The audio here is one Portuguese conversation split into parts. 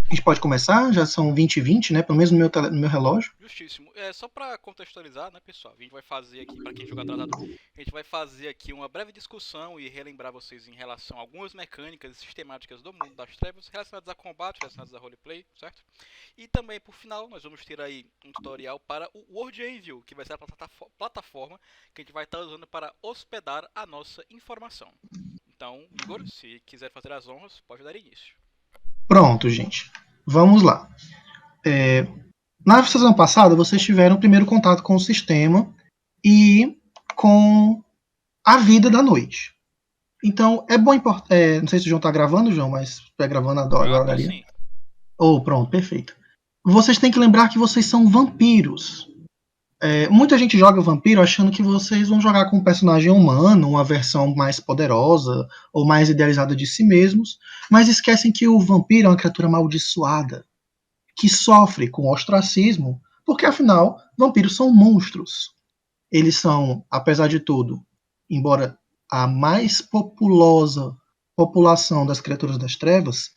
A gente pode começar? Já são 20h20, né? Pelo menos no meu relógio. Justíssimo. Só para contextualizar, né, pessoal? A gente vai fazer aqui, para quem jogar atrasado, a gente vai fazer aqui uma breve discussão e relembrar vocês em relação a algumas mecânicas e sistemáticas do mundo das trevas relacionadas a combate, relacionadas a roleplay, certo? E também, por final, nós vamos ter aí um tutorial para o World Anvil, que vai ser a plataforma que a gente vai estar usando para hospedar a nossa informação. Então, Igor, se quiser fazer as honras, pode dar início. Pronto, gente. Vamos lá. É, Na sessão passada, vocês tiveram o primeiro contato com o sistema e com a vida da noite. Então, é bom não sei se o João está gravando, João, mas está gravando Já agora tô daria. sim. Oh, pronto, perfeito. Vocês têm que lembrar que vocês são vampiros. Muita gente joga vampiro achando que vocês vão jogar com um personagem humano, uma versão mais poderosa ou mais idealizada de si mesmos, mas esquecem que o vampiro é uma criatura amaldiçoada, que sofre com ostracismo, porque afinal, vampiros são monstros. Eles são, apesar de tudo, embora a mais populosa população das criaturas das trevas,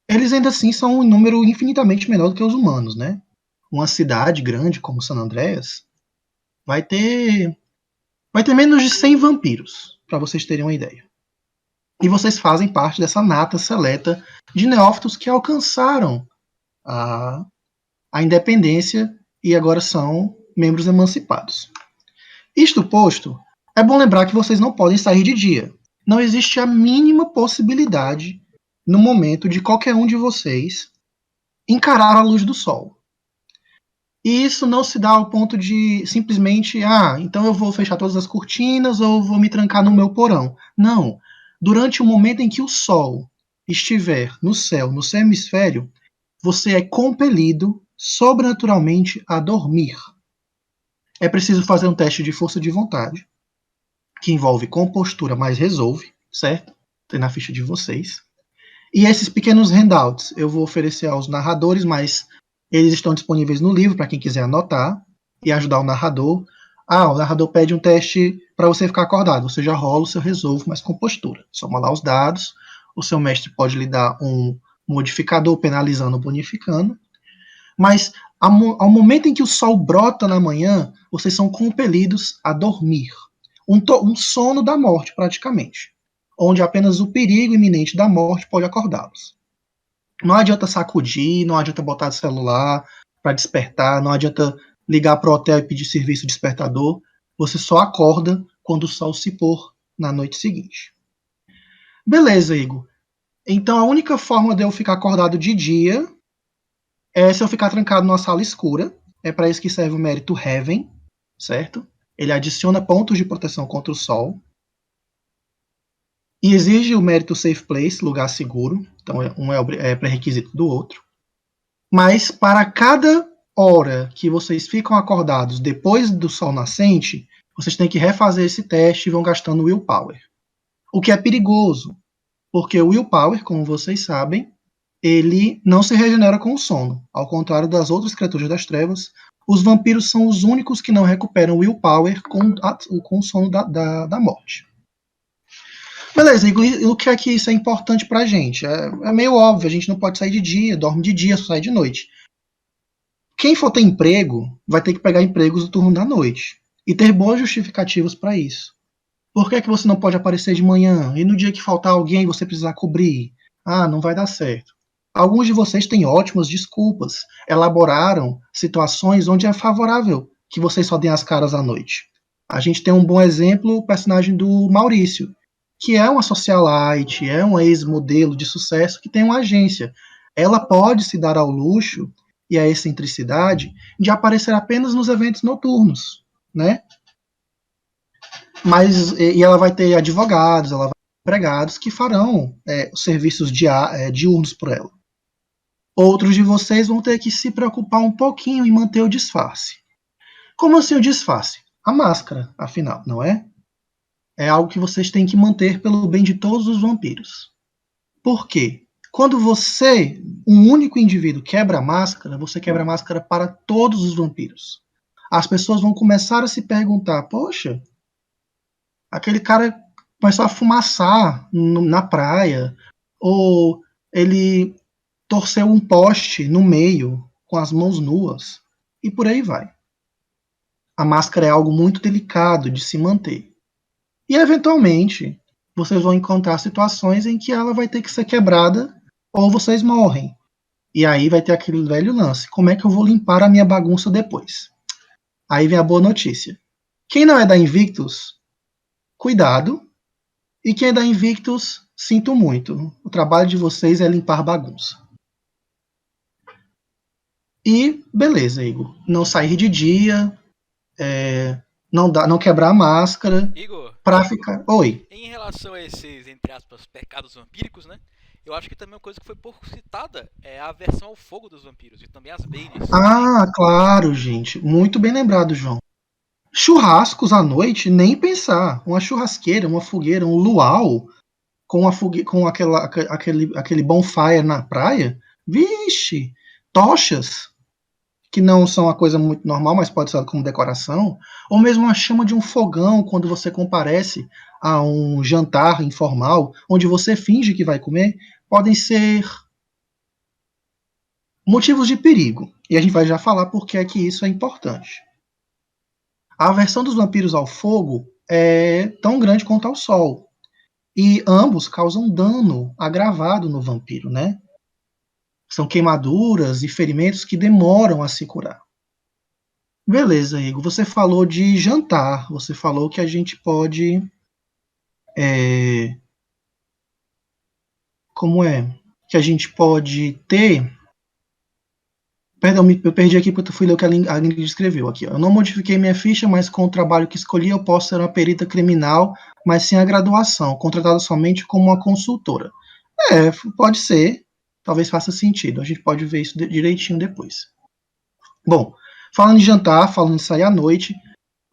eles ainda assim são um número infinitamente menor do que os humanos, né? Uma cidade grande como San Andreas vai ter menos de 100 vampiros, para vocês terem uma ideia. E vocês fazem parte dessa nata seleta de neófitos que alcançaram a, a independência e agora são membros emancipados. Isto posto, é bom lembrar que vocês não podem sair de dia. Não existe a mínima possibilidade, no momento, de qualquer um de vocês encarar a luz do sol. E isso não se dá ao ponto de simplesmente, então eu vou fechar todas as cortinas ou vou me trancar no meu porão. Não. Durante o momento em que o sol estiver no céu, no seu hemisfério, você é compelido sobrenaturalmente a dormir. É preciso fazer um teste de força de vontade, que envolve compostura mais resolve, certo? Tem na ficha de vocês. E esses pequenos handouts eu vou oferecer aos narradores, mas eles estão disponíveis no livro para quem quiser anotar e ajudar o narrador. O narrador pede um teste para você ficar acordado. Você já rola o seu resolve, mas com postura. Soma lá os dados. O seu mestre pode lhe dar um modificador penalizando ou bonificando. Mas ao momento em que o sol brota na manhã, vocês são compelidos a dormir. Um sono da morte, praticamente. Onde apenas o perigo iminente da morte pode acordá-los. Não adianta sacudir, não adianta botar celular para despertar, não adianta ligar para o hotel e pedir serviço despertador. Você só acorda quando o sol se pôr na noite seguinte. Beleza, Igor. Então a única forma de eu ficar acordado de dia é se eu ficar trancado numa sala escura. É para isso que serve o mérito Heaven, certo? Ele adiciona pontos de proteção contra o sol. E exige o mérito Safe Place, lugar seguro. Então um é pré-requisito do outro. Mas para cada hora que vocês ficam acordados depois do sol nascente, vocês têm que refazer esse teste e vão gastando willpower. O que é perigoso, porque o willpower, como vocês sabem, ele não se regenera com o sono. Ao contrário das outras criaturas das trevas, os vampiros são os únicos que não recuperam willpower com o sono da morte. Beleza, e o que é que isso é importante pra gente? É meio óbvio, a gente não pode sair de dia, dorme de dia, só sai de noite. Quem for ter emprego vai ter que pegar empregos no turno da noite e ter boas justificativas para isso. Por que, é que você não pode aparecer de manhã e no dia que faltar alguém você precisar cobrir? Não vai dar certo. Alguns de vocês têm ótimas desculpas, elaboraram situações onde é favorável que vocês só deem as caras à noite. A gente tem um bom exemplo, o personagem do Maurício, que é uma socialite, é uma ex-modelo de sucesso que tem uma agência. Ela pode se dar ao luxo e a excentricidade de aparecer apenas nos eventos noturnos, né? Mas e ela vai ter advogados, ela vai ter empregados que farão os serviços diurnos por ela. Outros de vocês vão ter que se preocupar um pouquinho em manter o disfarce. Como assim o disfarce? A máscara, afinal, não é? É algo que vocês têm que manter pelo bem de todos os vampiros. Por quê? Quando você, um único indivíduo, quebra a máscara, você quebra a máscara para todos os vampiros. As pessoas vão começar a se perguntar: poxa, aquele cara começou a fumaçar na praia, ou ele torceu um poste no meio com as mãos nuas e por aí vai. A máscara é algo muito delicado de se manter. E eventualmente vocês vão encontrar situações em que ela vai ter que ser quebrada ou vocês morrem. E aí vai ter aquele velho lance: como é que eu vou limpar a minha bagunça depois? Aí vem a boa notícia. Quem não é da Invictus, cuidado. E quem é da Invictus, sinto muito. O trabalho de vocês é limpar bagunça. E beleza, Igor. Não sair de dia, não quebrar a máscara, Igor, pra ficar. Oi. em relação a esses, entre aspas, pecados vampíricos, né? Eu acho que também uma coisa que foi pouco citada é a aversão ao fogo dos vampiros e também as Banes. Ah, claro, gente. Muito bem lembrado, João. Churrascos à noite, nem pensar. Uma churrasqueira, uma fogueira, um luau com aquele bonfire na praia. Vixe! Tochas, que não são uma coisa muito normal, mas pode ser como decoração. Ou mesmo a chama de um fogão quando você comparece a um jantar informal, onde você finge que vai comer, podem ser motivos de perigo. E a gente vai já falar por que é que isso é importante. A aversão dos vampiros ao fogo é tão grande quanto ao sol. E ambos causam dano agravado no vampiro, né? São queimaduras e ferimentos que demoram a se curar. Beleza, Igor. Você falou de jantar. Você falou que a gente pode. Como é? Que a gente pode ter. Perdão, eu perdi aqui porque eu fui ler o que a Ingrid escreveu aqui. Eu não modifiquei minha ficha, mas com o trabalho que escolhi, eu posso ser uma perita criminal, mas sem a graduação, contratada somente como uma consultora. Pode ser. Talvez faça sentido. A gente pode ver isso direitinho depois. Bom, falando de jantar, falando de sair à noite,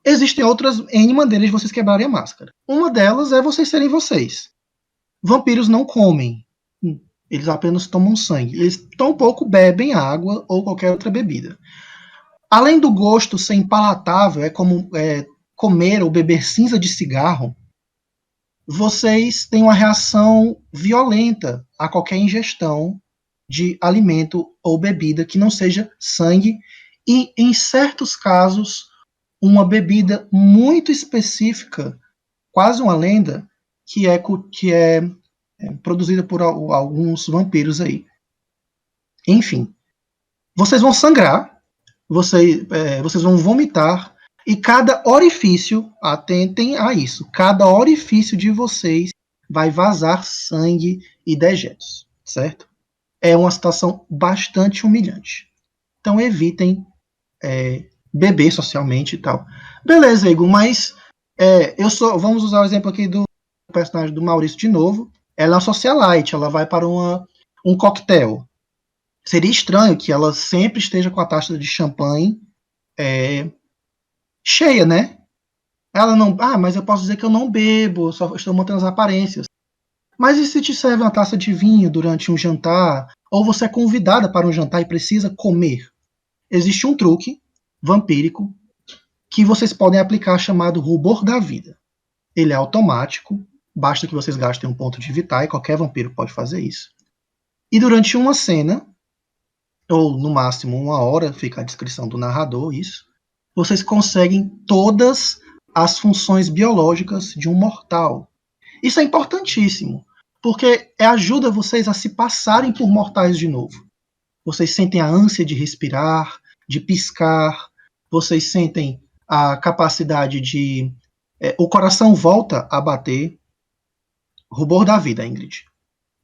existem outras N maneiras de vocês quebrarem a máscara. Uma delas é vocês serem vocês. Vampiros não comem. Eles apenas tomam sangue. Eles tampouco bebem água ou qualquer outra bebida. Além do gosto ser impalatável, é como comer ou beber cinza de cigarro, vocês têm uma reação violenta a qualquer ingestão de alimento ou bebida que não seja sangue e, em certos casos, uma bebida muito específica, quase uma lenda, que é produzida por alguns vampiros aí. Enfim, vocês vão sangrar, vocês vão vomitar, e cada orifício, atentem a isso, cada orifício de vocês vai vazar sangue e dejetos, certo? É uma situação bastante humilhante. Então evitem beber socialmente e tal. Beleza, Igor, mas vamos usar o exemplo aqui do personagem do Maurício de novo. Ela é uma socialite, ela vai para um coquetel. Seria estranho que ela sempre esteja com a taça de champanhe cheia, né? Ela não. Ah, mas eu posso dizer que eu não bebo, só estou mantendo as aparências. Mas e se te serve uma taça de vinho durante um jantar? Ou você é convidada para um jantar e precisa comer? Existe um truque vampírico que vocês podem aplicar chamado rubor da vida. Ele é automático, basta que vocês gastem um ponto de vitar, e qualquer vampiro pode fazer isso. E durante uma cena, ou no máximo uma hora, fica a descrição do narrador, isso, vocês conseguem todas as funções biológicas de um mortal. Isso é importantíssimo, porque ajuda vocês a se passarem por mortais de novo. Vocês sentem a ânsia de respirar, de piscar, vocês sentem a capacidade de... o coração volta a bater. Rubor da vida, Ingrid.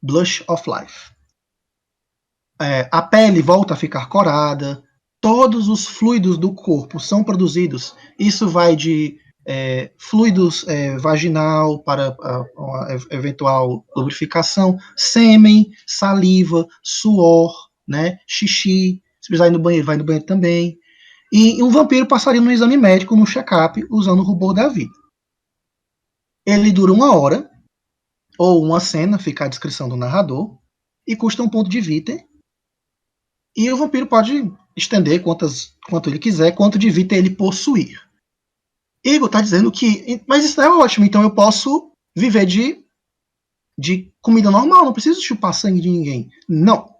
Blush of life. A pele volta a ficar corada, todos os fluidos do corpo são produzidos. Isso vai de fluidos vaginal para uma eventual lubrificação, sêmen, saliva, suor, né, xixi. Se precisar ir no banheiro, vai no banheiro também. E um vampiro passaria no exame médico, no check-up, usando o rubor da vida. Ele dura 1 hora, ou uma cena, fica a descrição do narrador, e custa 1 ponto de vita. E o vampiro pode estender quanto ele quiser, quanto de vida ele possuir. Igor tá dizendo que... Mas isso é ótimo, então eu posso viver de comida normal, não preciso chupar sangue de ninguém. Não.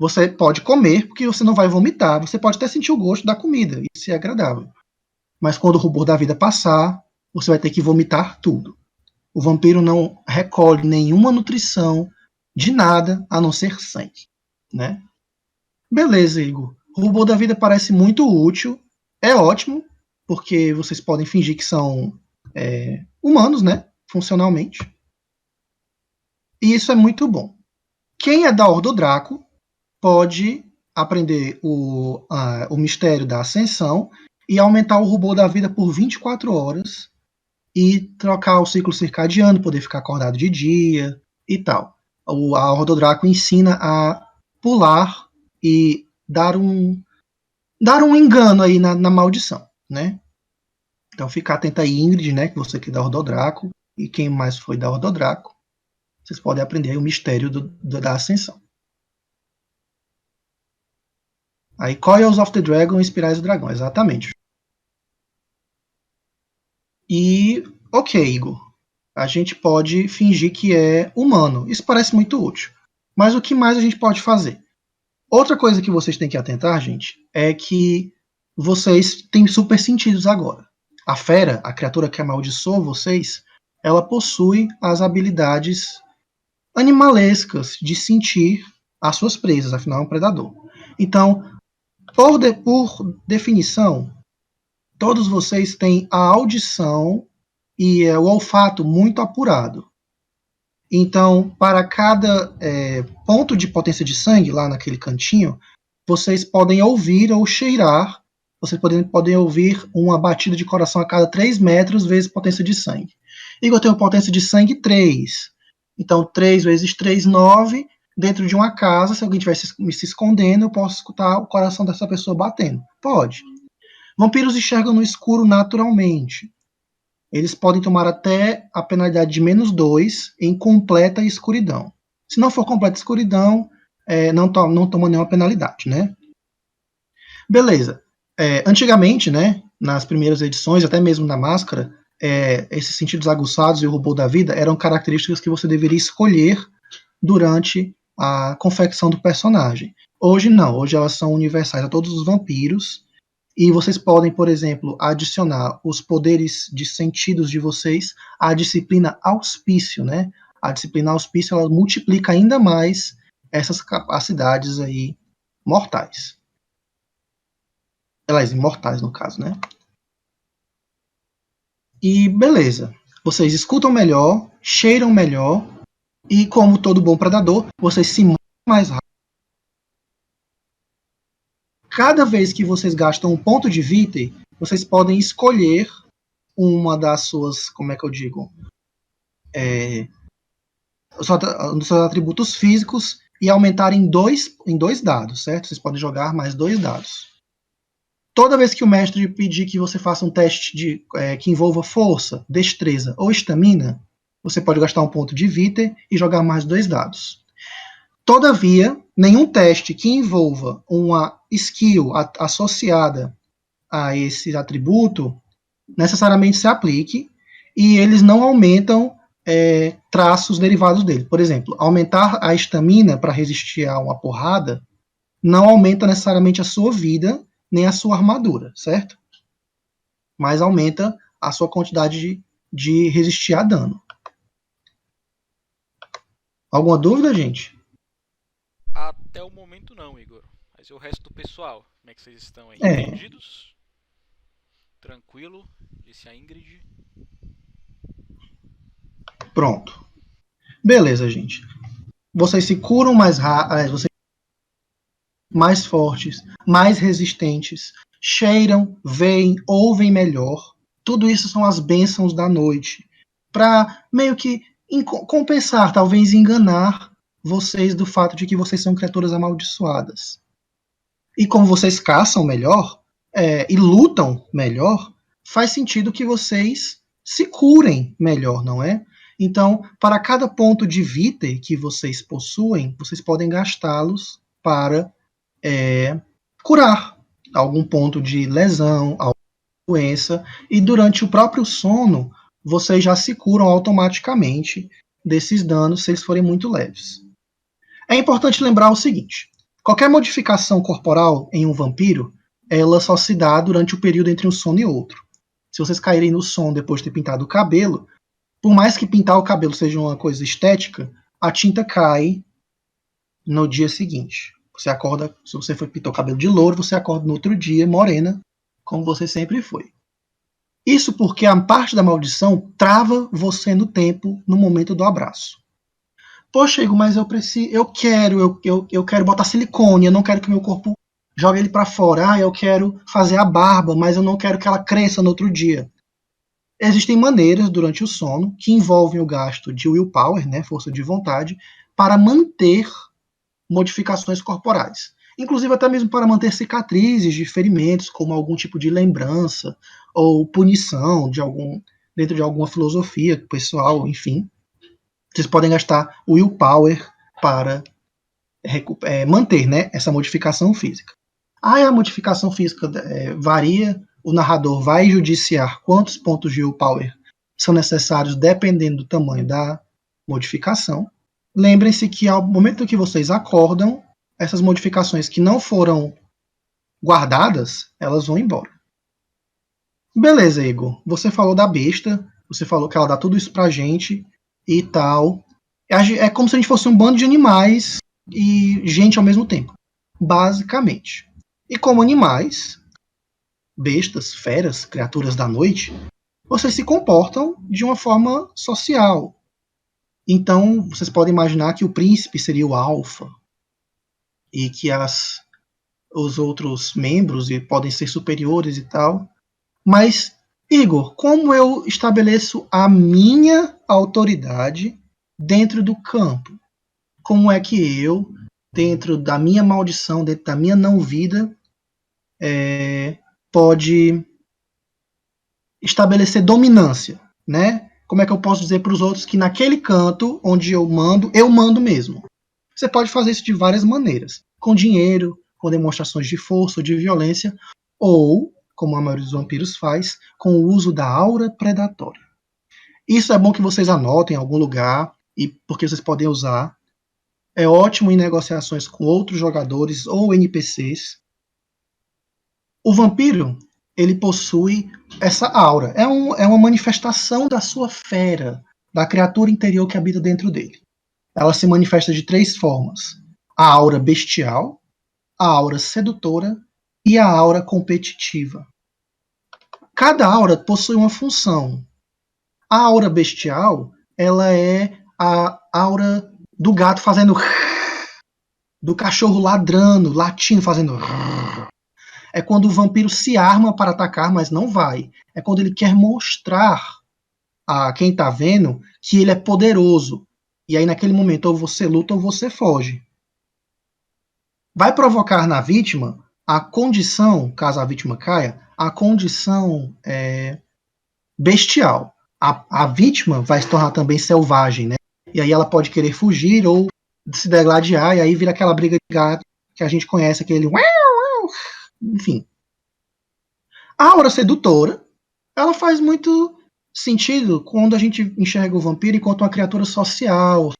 Você pode comer, porque você não vai vomitar. Você pode até sentir o gosto da comida, isso é agradável. Mas quando o rubor da vida passar, você vai ter que vomitar tudo. O vampiro não recolhe nenhuma nutrição de nada a não ser sangue, né? Beleza, Igor. O rubor da vida parece muito útil. É ótimo, porque vocês podem fingir que são humanos, né? Funcionalmente. E isso é muito bom. Quem é da Ordo Draco pode aprender o mistério da ascensão e aumentar o rubor da vida por 24 horas e trocar o ciclo circadiano, poder ficar acordado de dia e tal. A Ordo Draco ensina a pular e dar um engano aí na maldição, né? Então fica atento aí, Ingrid, né, que você que é da Ordo Draco, e quem mais foi da Ordo Draco, vocês podem aprender aí o mistério da ascensão. Aí, Coils of the Dragon, Espirais do Dragão, exatamente. E, ok, Igor, a gente pode fingir que é humano. Isso parece muito útil. Mas o que mais a gente pode fazer? Outra coisa que vocês têm que atentar, gente, é que vocês têm super sentidos agora. A fera, a criatura que amaldiçoa vocês, ela possui as habilidades animalescas de sentir as suas presas, afinal é um predador. Então, por definição, todos vocês têm a audição e o olfato muito apurado. Então, para cada ponto de potência de sangue lá naquele cantinho, vocês podem ouvir ou cheirar, vocês podem ouvir uma batida de coração a cada 3 metros vezes potência de sangue. Igor tem uma potência de sangue 3. Então, 3 vezes 3, 9. Dentro de uma casa, se alguém estiver se escondendo, eu posso escutar o coração dessa pessoa batendo. Pode. Vampiros enxergam no escuro naturalmente. Eles podem tomar até a penalidade de -2 em completa escuridão. Se não for completa escuridão, não toma nenhuma penalidade, né? Beleza. Antigamente, né, nas primeiras edições, até mesmo na máscara, esses sentidos aguçados e o rubor da vida eram características que você deveria escolher durante a confecção do personagem. Hoje não, hoje elas são universais a todos os vampiros. E vocês podem, por exemplo, adicionar os poderes de sentidos de vocês à disciplina auspício, né? A disciplina auspício, ela multiplica ainda mais essas capacidades aí mortais. Elas imortais, no caso, né? E beleza. Vocês escutam melhor, cheiram melhor, e como todo bom predador, vocês se movem mais rápido. Cada vez que vocês gastam um ponto de vitae, vocês podem escolher uma das suas, como é que eu digo, um dos seus atributos físicos e aumentar em dois dados, certo? Vocês podem jogar mais 2 dados. Toda vez que o mestre pedir que você faça um teste que envolva força, destreza ou estamina, você pode gastar um ponto de vitae e jogar mais 2 dados. Todavia, nenhum teste que envolva uma skill associada a esse atributo necessariamente se aplique e eles não aumentam traços derivados dele. Por exemplo, aumentar a estamina para resistir a uma porrada não aumenta necessariamente a sua vida nem a sua armadura, certo? Mas aumenta a sua quantidade de resistir a dano. Alguma dúvida, gente? Até o momento não, Igor. Mas e o resto do pessoal? Como é que vocês estão aí? Entendidos? Tranquilo? Disse a Ingrid. Pronto. Beleza, gente. Vocês se curam mais rápido, vocês mais fortes, mais resistentes, cheiram, veem, ouvem melhor. Tudo isso são as bênçãos da noite. Para meio que compensar, talvez enganar vocês do fato de que vocês são criaturas amaldiçoadas. E como vocês caçam melhor e lutam melhor, faz sentido que vocês se curem melhor, não é? Então, para cada ponto de vitae que vocês possuem, vocês podem gastá-los para curar algum ponto de lesão, alguma doença, e durante o próprio sono, vocês já se curam automaticamente desses danos se eles forem muito leves. É importante lembrar o seguinte: Qualquer modificação corporal em um vampiro, ela só se dá durante o período entre um sono e outro. Se vocês caírem no sono depois de ter pintado o cabelo, por mais que pintar o cabelo seja uma coisa estética, a tinta cai no dia seguinte. Você acorda, se você foi pintar o cabelo de louro, você acorda no outro dia morena, como você sempre foi. Isso porque a parte da maldição trava você no tempo, no momento do abraço. Poxa, Igor, mas eu quero botar silicone, eu não quero que meu corpo jogue ele para fora. Eu quero fazer a barba, mas eu não quero que ela cresça no outro dia. Existem maneiras durante o sono que envolvem o gasto de willpower, né, força de vontade, para manter modificações corporais. Inclusive até mesmo para manter cicatrizes de ferimentos, como algum tipo de lembrança ou punição dentro de alguma filosofia pessoal, enfim. Vocês podem gastar willpower para manter, né, essa modificação física. A modificação física varia, o narrador vai judiciar quantos pontos de willpower são necessários dependendo do tamanho da modificação. Lembrem-se que ao momento que vocês acordam, essas modificações que não foram guardadas, elas vão embora. Beleza, Igor. Você falou da besta, você falou que ela dá tudo isso pra gente e tal. É como se a gente fosse um bando de animais e gente ao mesmo tempo. Basicamente. E como animais, bestas, feras, criaturas da noite, vocês se comportam de uma forma social. Então, vocês podem imaginar que o príncipe seria o alfa e que os outros membros podem ser superiores e tal. Mas, Igor, como eu estabeleço a minha autoridade dentro do campo? Como é que eu, dentro da minha maldição, dentro da minha não-vida, pode estabelecer dominância, né? Como é que eu posso dizer para os outros que naquele canto onde eu mando mesmo? Você pode fazer isso de várias maneiras. Com dinheiro, com demonstrações de força ou de violência, ou, como a maioria dos vampiros faz, com o uso da aura predatória. Isso é bom que vocês anotem em algum lugar, e porque vocês podem usar. É ótimo em negociações com outros jogadores ou NPCs. O vampiro, ele possui essa aura. É uma manifestação da sua fera, da criatura interior que habita dentro dele. Ela se manifesta de 3 formas: a aura bestial, a aura sedutora e a aura competitiva. Cada aura possui uma função. A aura bestial, ela é a aura do gato fazendo do cachorro ladrando, latindo, fazendo. É quando o vampiro se arma para atacar, mas não vai. É quando ele quer mostrar a quem está vendo que ele é poderoso. E aí, naquele momento, ou você luta ou você foge. Vai provocar na vítima a condição, caso a vítima caia, a condição bestial. A vítima vai se tornar também selvagem, né? E aí ela pode querer fugir ou se degladiar, e aí vira aquela briga de gato que a gente conhece, aquele enfim. A aura sedutora, ela faz muito sentido quando a gente enxerga o vampiro enquanto uma criatura social,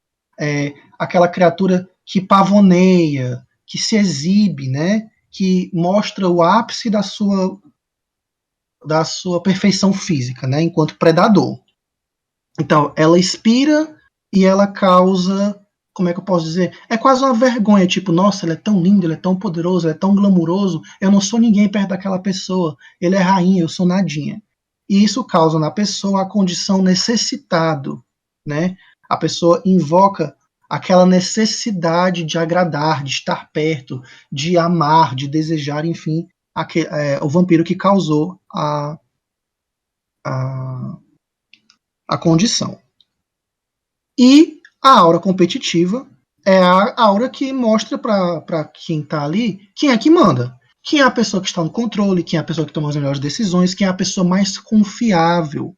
aquela criatura que pavoneia, que se exibe, né? Que mostra o ápice da sua perfeição física, né? Enquanto predador. Então, ela inspira e ela causa, como é que eu posso dizer? É quase uma vergonha, tipo, nossa, ele é tão lindo, ele é tão poderoso, ele é tão glamuroso, eu não sou ninguém perto daquela pessoa, ele é rainha, eu sou nadinha. E isso causa na pessoa a condição necessitado, né? A pessoa invoca aquela necessidade de agradar, de estar perto, de amar, de desejar, enfim, o vampiro que causou a condição. E a aura competitiva é a aura que mostra para quem está ali quem é que manda. Quem é a pessoa que está no controle, quem é a pessoa que toma as melhores decisões, quem é a pessoa mais confiável.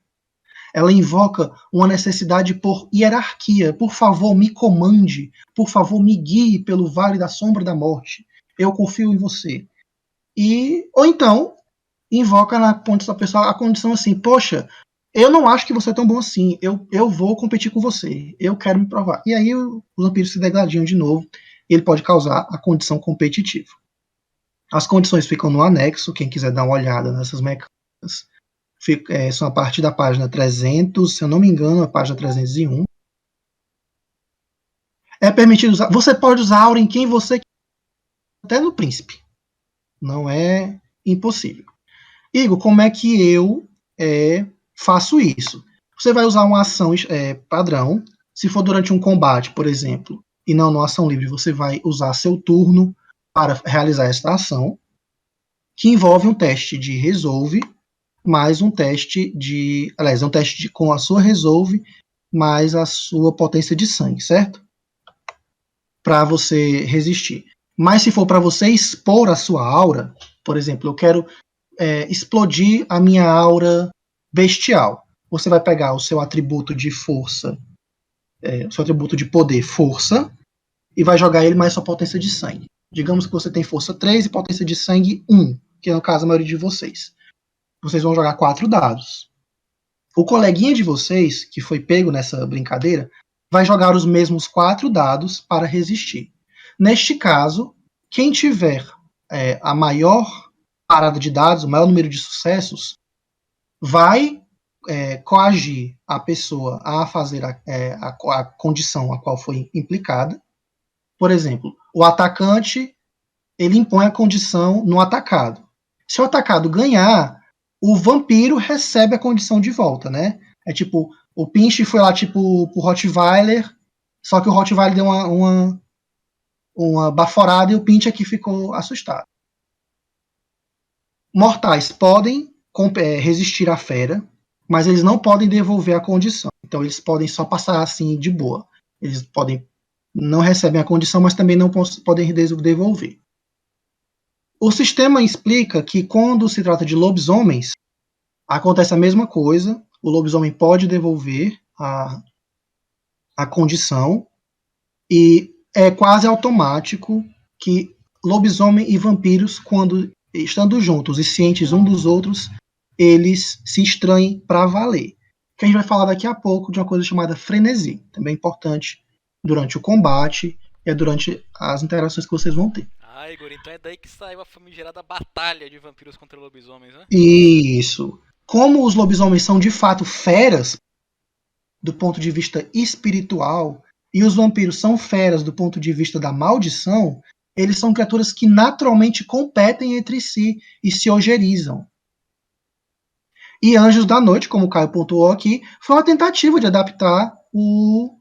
Ela invoca uma necessidade por hierarquia. Por favor, me comande. Por favor, me guie pelo vale da sombra da morte. Eu confio em você. Ou então, invoca na ponte da pessoa a condição assim, poxa, eu não acho que você é tão bom assim, eu vou competir com você, eu quero me provar. E aí os vampiros se degladiam de novo, e ele pode causar a condição competitiva. As condições ficam no anexo, quem quiser dar uma olhada nessas mecânicas, são a partir da página 300, se eu não me engano, a página 301. É permitido usar, você pode usar aura em quem você quiser, até no príncipe. Não é impossível. Igor, como é que eu faço isso? Você vai usar uma ação padrão. Se for durante um combate, por exemplo, e não numa ação livre, você vai usar seu turno para realizar esta ação, que envolve um teste de resolve, mais um teste de... Aliás, um teste com a sua resolve, mais a sua potência de sangue, certo? Para você resistir. Mas se for para você expor a sua aura, por exemplo, eu quero explodir a minha aura bestial. Você vai pegar o seu atributo de força, o seu atributo de poder, força, e vai jogar ele mais sua potência de sangue. Digamos que você tem força 3 e potência de sangue 1, que é no caso a maioria de vocês. Vocês vão jogar 4 dados. O coleguinha de vocês, que foi pego nessa brincadeira, vai jogar os mesmos 4 dados para resistir. Neste caso, quem tiver a maior parada de dados, o maior número de sucessos, vai coagir a pessoa a fazer a condição a qual foi implicada. Por exemplo, o atacante ele impõe a condição no atacado. Se o atacado ganhar, o vampiro recebe a condição de volta, né? É tipo, o Pinch foi lá tipo pro Rottweiler, só que o Rottweiler deu uma baforada e o Pinch aqui ficou assustado. Mortais podem resistir à fera, mas eles não podem devolver a condição. Então eles podem só passar assim de boa. Eles podem não recebem a condição, mas também não podem devolver. O sistema explica que quando se trata de lobisomens, acontece a mesma coisa. O lobisomem pode devolver a condição e é quase automático que lobisomem e vampiros, quando estando juntos e cientes um dos outros, eles se estranhem para valer. Que a gente vai falar daqui a pouco de uma coisa chamada frenesi, também importante durante o combate e durante as interações que vocês vão ter. Ah, Igor, então é daí que saiu a famigerada batalha de vampiros contra lobisomens, né? Isso. Como os lobisomens são de fato feras do ponto de vista espiritual e os vampiros são feras do ponto de vista da maldição, eles são criaturas que naturalmente competem entre si e se ogerizam. E Anjos da Noite, como o Caio pontuou aqui, foi uma tentativa de adaptar o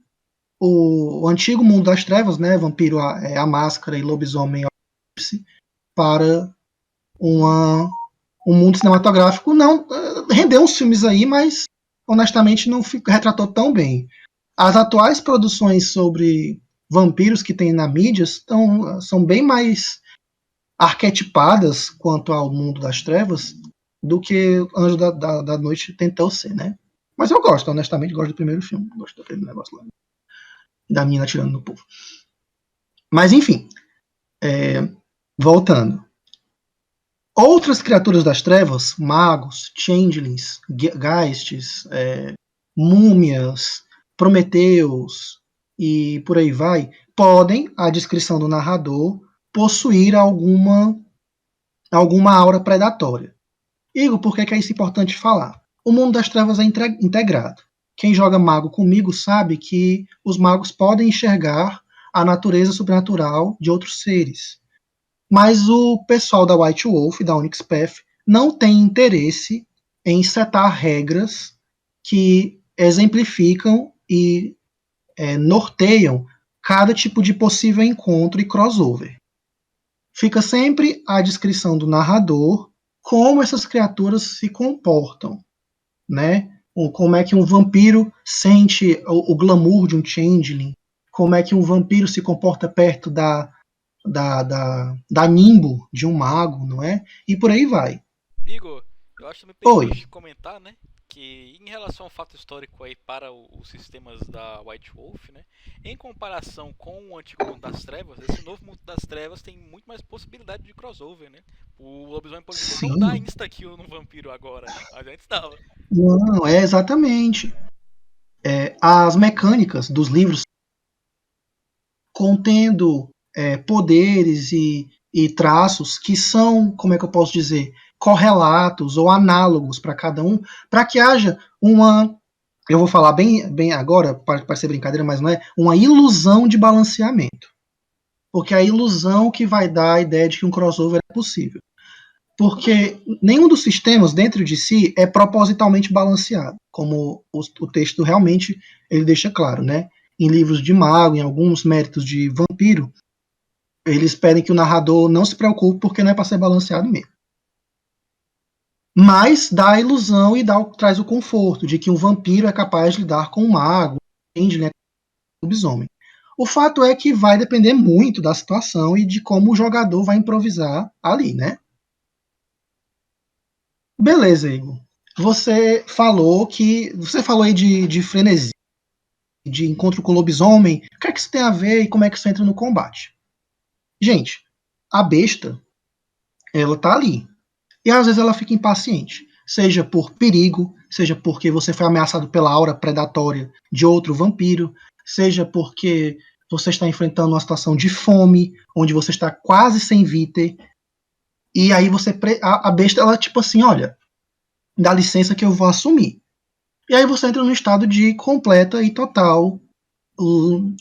antigo mundo das trevas, né, Vampiro a Máscara e Lobisomem para um mundo cinematográfico. Não rendeu uns filmes aí, mas honestamente não retratou tão bem. As atuais produções sobre vampiros que tem na mídia são bem mais arquetipadas quanto ao mundo das trevas do que Anjo da Noite tentou ser, né? Mas eu gosto, honestamente, gosto do primeiro filme. Gosto daquele negócio lá. Da mina atirando no povo. Mas, enfim. Voltando. Outras criaturas das trevas, magos, changelings, geists, múmias, prometeus e por aí vai, podem, à descrição do narrador, possuir alguma aura predatória. Igor, por que é isso importante falar? O mundo das trevas é integrado. Quem joga mago comigo sabe que os magos podem enxergar a natureza sobrenatural de outros seres. Mas o pessoal da White Wolf, da Onyx Path, não tem interesse em setar regras que exemplificam e norteiam cada tipo de possível encontro e crossover. Fica sempre à descrição do narrador como essas criaturas se comportam, né? Como é que um vampiro sente o glamour de um changeling, como é que um vampiro se comporta perto da nimbo de um mago, não é? E por aí vai. Igor, eu acho que me Oi. permite comentar, né? Que em relação ao fato histórico aí para os sistemas da White Wolf, né? Em comparação com o antigo mundo das trevas, esse novo mundo das trevas tem muito mais possibilidade de crossover, né? O lobisomem, por exemplo, Sim. não dá insta-kill no vampiro agora, né? A gente dava. Não, exatamente. As mecânicas dos livros contendo poderes e traços que são, como é que eu posso dizer, correlatos ou análogos para cada um, para que haja uma, eu vou falar bem agora, para parecer brincadeira, mas não é, uma ilusão de balanceamento. Porque é a ilusão que vai dar a ideia de que um crossover é possível. Porque nenhum dos sistemas dentro de si é propositalmente balanceado, como o texto realmente ele deixa claro, né? Em livros de mago, em alguns méritos de vampiro, eles pedem que o narrador não se preocupe porque não é para ser balanceado mesmo. Mas dá a ilusão e traz o conforto de que um vampiro é capaz de lidar com um mago, entende, né, com um lobisomem. O fato é que vai depender muito da situação e de como o jogador vai improvisar ali, né? Beleza, Igor. Você falou aí de frenesi, de encontro com lobisomem. O que é que isso tem a ver e como é que isso entra no combate? Gente, a besta, ela tá ali. E às vezes ela fica impaciente. Seja por perigo, seja porque você foi ameaçado pela aura predatória de outro vampiro, seja porque você está enfrentando uma situação de fome, onde você está quase sem viter, e aí a besta, ela tipo assim, olha, dá licença que eu vou assumir. E aí você entra num estado de completa e total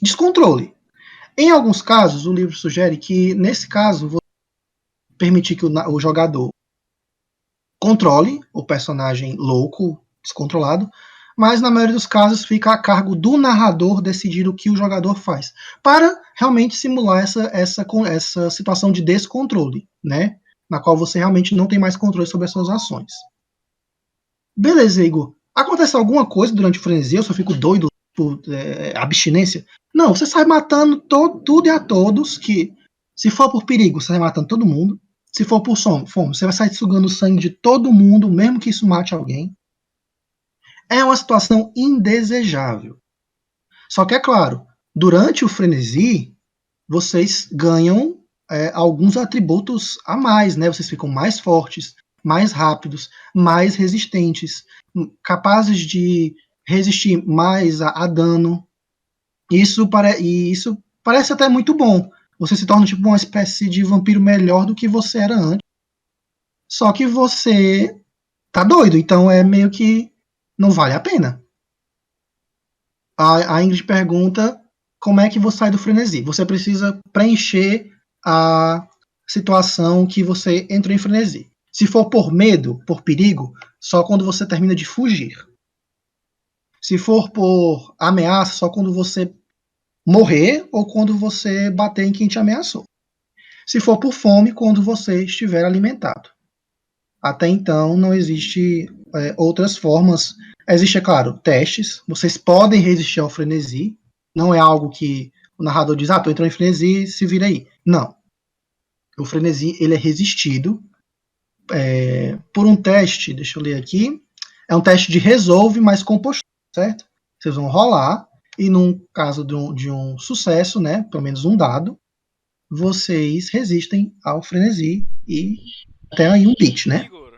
descontrole. Em alguns casos, o livro sugere que, nesse caso, você permitir que o jogador controle o personagem louco, descontrolado, mas na maioria dos casos fica a cargo do narrador decidir o que o jogador faz, para realmente simular essa situação de descontrole, né? Na qual você realmente não tem mais controle sobre as suas ações. Beleza, Igor. Acontece alguma coisa durante o frenesi? Eu só fico doido por abstinência? Não, você sai matando tudo e a todos, que se for por perigo, você sai matando todo mundo. Se for por fome, você vai sair sugando o sangue de todo mundo, mesmo que isso mate alguém. É uma situação indesejável. Só que é claro, durante o frenesi, vocês ganham alguns atributos a mais, né? Vocês ficam mais fortes, mais rápidos, mais resistentes, capazes de resistir mais a dano. Isso parece até muito bom. Você se torna tipo uma espécie de vampiro melhor do que você era antes. Só que você tá doido, então é meio que não vale a pena. A Ingrid pergunta como é que você sai do frenesi. Você precisa preencher a situação que você entrou em frenesi. Se for por medo, por perigo, só quando você termina de fugir. Se for por ameaça, só quando você morrer ou quando você bater em quem te ameaçou. Se for por fome, quando você estiver alimentado. Até então, não existe outras formas. Existe, é claro, testes. Vocês podem resistir ao frenesi. Não é algo que o narrador diz, tô entrando em frenesi, se vira aí. Não. O frenesi, ele é resistido por um teste, deixa eu ler aqui. É um teste de resolve mais compostura, certo? Vocês vão rolar e, num caso de um sucesso, né, pelo menos um dado, vocês resistem ao frenesi e até aí um beat, né? Igor,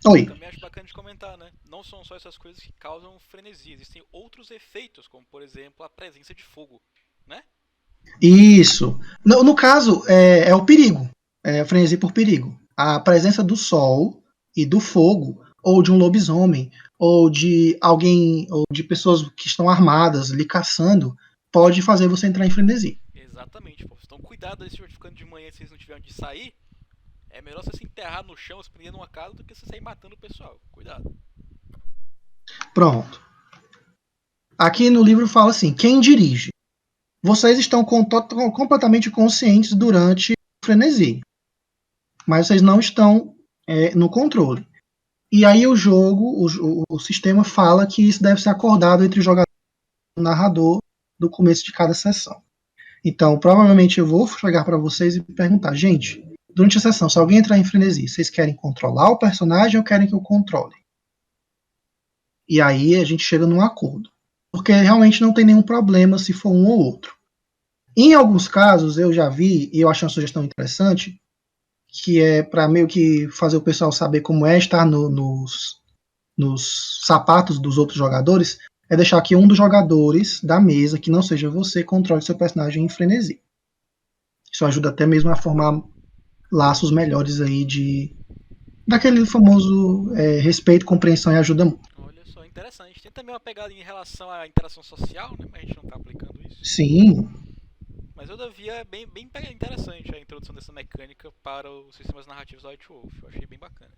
Oi. também acho bacana de comentar, né? Não são só essas coisas que causam frenesi, existem outros efeitos, como por exemplo a presença de fogo, né? Isso. No caso, é o perigo. É a frenesi por perigo. A presença do sol e do fogo, ou de um lobisomem, ou de alguém, ou de pessoas que estão armadas lhe caçando, pode fazer você entrar em frenesi. Exatamente, pô. Então cuidado aí se estiver ficando de manhã e vocês não tiverem onde sair. É melhor você se enterrar no chão, se prender numa casa, do que você sair matando o pessoal. Cuidado. Pronto. Aqui no livro fala assim: quem dirige? Vocês estão completamente conscientes durante o frenesi, mas vocês não estão no controle. E aí o jogo, o sistema fala que isso deve ser acordado entre o jogador e o narrador no começo de cada sessão. Então, provavelmente eu vou chegar para vocês e perguntar, gente, durante a sessão, se alguém entrar em frenesi, vocês querem controlar o personagem ou querem que eu controle? E aí a gente chega num acordo. Porque realmente não tem nenhum problema se for um ou outro. Em alguns casos, eu já vi, e eu achei uma sugestão interessante, que é para meio que fazer o pessoal saber como é estar nos sapatos dos outros jogadores, é deixar que um dos jogadores da mesa, que não seja você, controle seu personagem em frenesi. Isso ajuda até mesmo a formar laços melhores aí daquele famoso respeito, compreensão e ajuda mútua. Olha só, interessante. Tem também uma pegada em relação à interação social, né? Mas a gente não tá aplicando isso. Sim. Mas eu via bem interessante a introdução dessa mecânica para os sistemas narrativos da White Wolf. Eu achei bem bacana.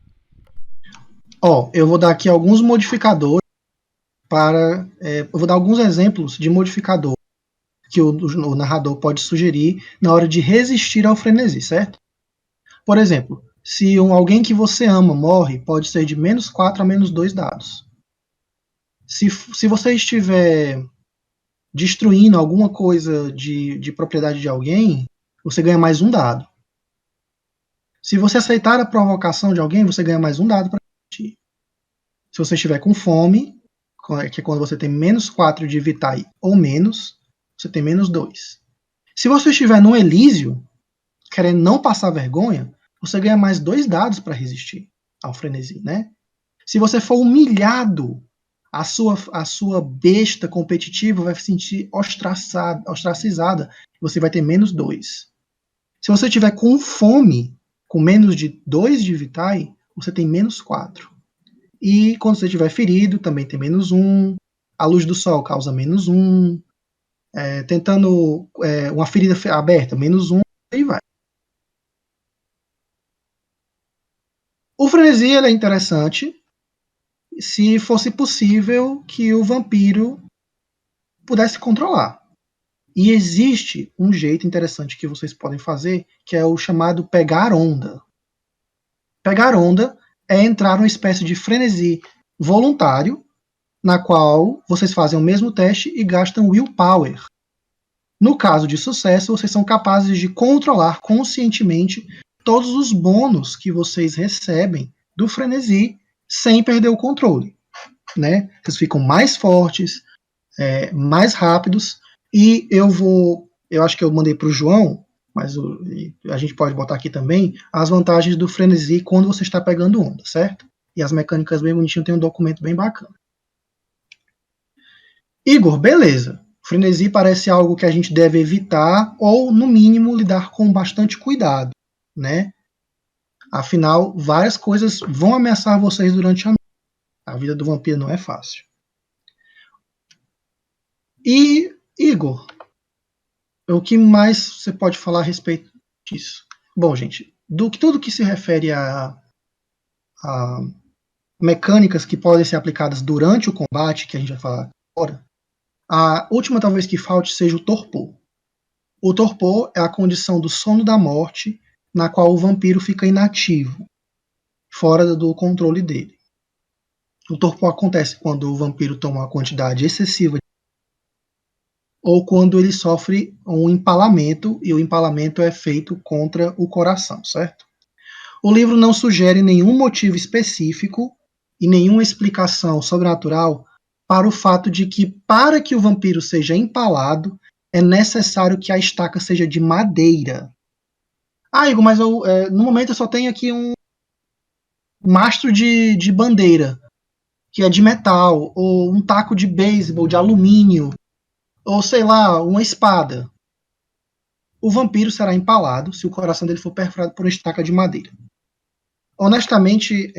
Ó, eu vou dar aqui alguns modificadores eu vou dar alguns exemplos de modificador que o narrador pode sugerir na hora de resistir ao frenesi, certo? Por exemplo, se alguém que você ama morre, pode ser de -4 a -2 dados. Se você estiver destruindo alguma coisa de propriedade de alguém, você ganha mais um dado. Se você aceitar a provocação de alguém, você ganha mais um dado para resistir. Se você estiver com fome, que é quando você tem -4 de vitae ou menos, você tem -2. Se você estiver no Elísio, querendo não passar vergonha, você ganha mais 2 dados para resistir ao frenesi, né? Se você for humilhado, a sua besta competitiva vai se sentir ostracizada. Você vai ter -2. Se você tiver com fome, com menos de 2 de vitae, você tem -4. E quando você estiver ferido, também tem -1. A luz do sol causa -1. Tentando uma ferida aberta, -1. E vai. O frenesi é interessante se fosse possível que o vampiro pudesse controlar. E existe um jeito interessante que vocês podem fazer, que é o chamado pegar onda. Pegar onda é entrar numa espécie de frenesi voluntário, na qual vocês fazem o mesmo teste e gastam willpower. No caso de sucesso, vocês são capazes de controlar conscientemente todos os bônus que vocês recebem do frenesi sem perder o controle, né? Vocês ficam mais fortes, mais rápidos, e eu acho que eu mandei para o João, mas a gente pode botar aqui também as vantagens do frenesi quando você está pegando onda, certo? E as mecânicas bem bonitinhas, tem um documento bem bacana. Igor, beleza. Frenesi parece algo que a gente deve evitar ou, no mínimo, lidar com bastante cuidado, né? Afinal, várias coisas vão ameaçar vocês durante a noite. A vida do vampiro não é fácil. E, Igor, o que mais você pode falar a respeito disso? Bom, gente, tudo que se refere a mecânicas que podem ser aplicadas durante o combate, que a gente vai falar agora, a última talvez que falte seja o torpor. O torpor é a condição do sono da morte na qual o vampiro fica inativo, fora do controle dele. O torpor acontece quando o vampiro toma uma quantidade excessiva ou quando ele sofre um empalamento, e o empalamento é feito contra o coração, certo? O livro não sugere nenhum motivo específico e nenhuma explicação sobrenatural para o fato de que, para que o vampiro seja empalado, é necessário que a estaca seja de madeira. Ah, Igor, mas no momento eu só tenho aqui um mastro de bandeira, que é de metal, ou um taco de beisebol de alumínio, ou sei lá, uma espada. O vampiro será empalado se o coração dele for perfurado por uma estaca de madeira. Honestamente,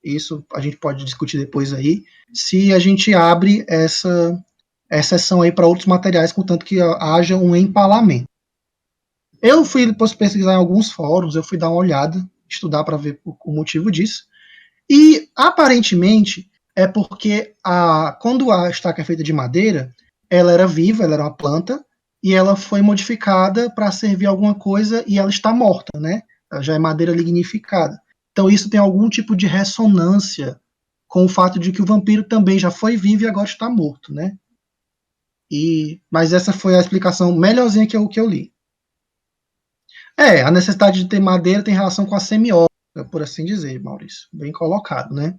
isso a gente pode discutir depois aí, se a gente abre essa exceção aí para outros materiais, contanto que haja um empalamento. Eu fui depois pesquisar em alguns fóruns, eu fui dar uma olhada, estudar para ver o motivo disso, e aparentemente é porque quando a estaca é feita de madeira, ela era viva, ela era uma planta, e ela foi modificada para servir alguma coisa e ela está morta, né? Ela já é madeira lignificada. Então isso tem algum tipo de ressonância com o fato de que o vampiro também já foi vivo e agora está morto, né? Mas essa foi a explicação melhorzinha que eu li. A necessidade de ter madeira tem relação com a semiótica, por assim dizer, Maurício. Bem colocado, né?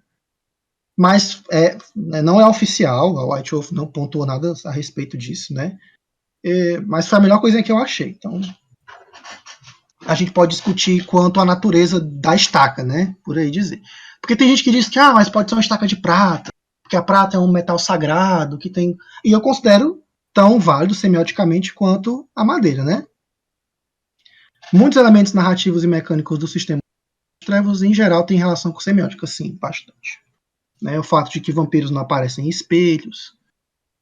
Mas não é oficial, a White Wolf não pontuou nada a respeito disso, né? Mas foi a melhor coisa que eu achei. Então, a gente pode discutir quanto à natureza da estaca, né? Por aí dizer. Porque tem gente que diz que mas pode ser uma estaca de prata, porque a prata é um metal sagrado, que tem. E eu considero tão válido semioticamente quanto a madeira, né? Muitos elementos narrativos e mecânicos do sistema das trevas, em geral, têm relação com semiótica, sim, bastante. Né? O fato de que vampiros não aparecem em espelhos,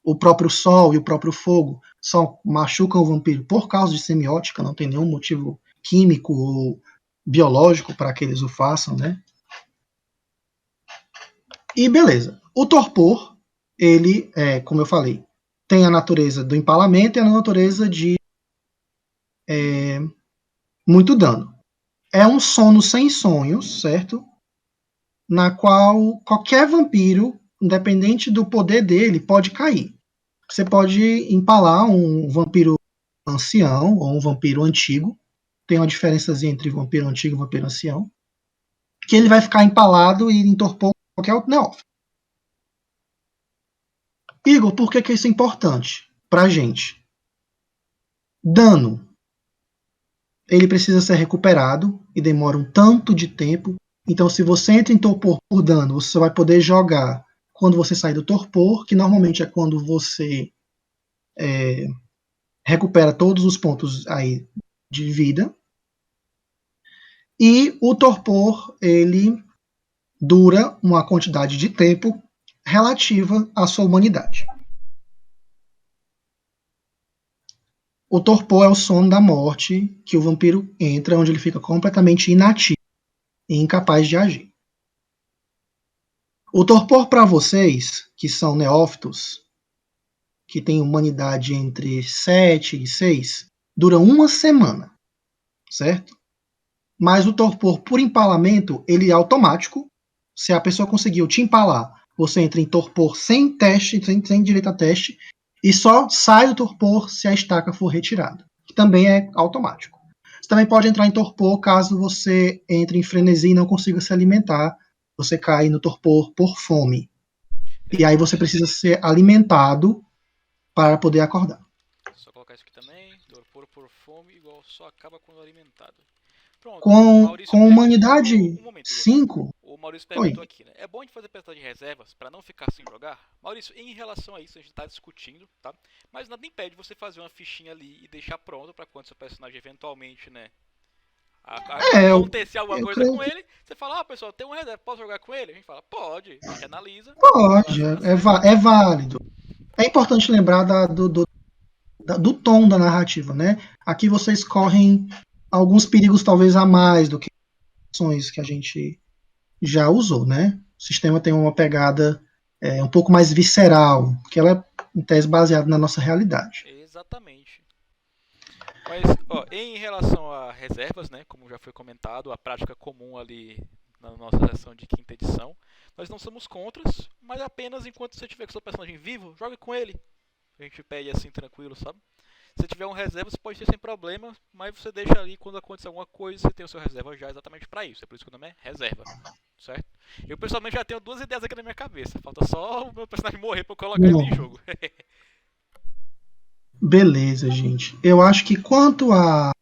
o próprio sol e o próprio fogo só machucam o vampiro por causa de semiótica, não tem nenhum motivo químico ou biológico para que eles o façam, né? E beleza. O torpor, ele, como eu falei, tem a natureza do empalamento e a natureza de muito dano. É um sono sem sonhos, certo? Na qual qualquer vampiro, independente do poder dele, pode cair. Você pode empalar um vampiro ancião ou um vampiro antigo. Tem uma diferença entre vampiro antigo e vampiro ancião. Que ele vai ficar empalado e entorpor qualquer outro neófito. Igor, por que isso é importante pra gente? Dano. Ele precisa ser recuperado e demora um tanto de tempo. Então, se você entra em torpor por dano, você vai poder jogar quando você sair do torpor, que normalmente é quando você recupera todos os pontos aí de vida. E o torpor, ele dura uma quantidade de tempo relativa à sua humanidade. O torpor é o sono da morte que o vampiro entra, onde ele fica completamente inativo e incapaz de agir. O torpor para vocês, que são neófitos, que têm humanidade entre 7 e 6, dura uma semana, certo? Mas o torpor por empalamento, ele é automático. Se a pessoa conseguiu te empalar, você entra em torpor sem teste, sem direito a teste, e só sai do torpor se a estaca for retirada, que também é automático. Você também pode entrar em torpor caso você entre em frenesi e não consiga se alimentar. Você cai no torpor por fome. E aí você precisa ser alimentado para poder acordar. Só colocar isso aqui também. Torpor por fome igual só acaba quando alimentado. Pronto. Com humanidade Um momento, 5. O Maurício perguntou aqui, né? É bom a gente fazer pesquisa de reservas para não ficar sem jogar? Maurício, em relação a isso, a gente está discutindo, tá? Mas nada impede você fazer uma fichinha ali e deixar pronto para quando seu personagem eventualmente, né? Acontecer alguma coisa com ele, você fala, pessoal, tem um reserva, posso jogar com ele? A gente fala, pode, a gente analisa. Pode, é válido. É importante lembrar do tom da narrativa, né? Aqui vocês correm alguns perigos talvez a mais do que ações que a gente já usou, né? O sistema tem uma pegada um pouco mais visceral, que ela é, em tese, baseada na nossa realidade. Exatamente. Mas, em relação a reservas, né, como já foi comentado, a prática comum ali na nossa sessão de quinta edição, nós não somos contras, mas apenas enquanto você tiver com seu personagem vivo, jogue com ele. A gente pede assim tranquilo, sabe? Se tiver um reserva, você pode ter sem problema, mas você deixa ali quando acontecer alguma coisa, você tem o seu reserva já exatamente para isso. É por isso que o nome é reserva, certo? Eu pessoalmente já tenho 2 ideias aqui na minha cabeça. Falta só o meu personagem morrer para eu colocar ele em jogo. Beleza, gente. Eu acho que quanto a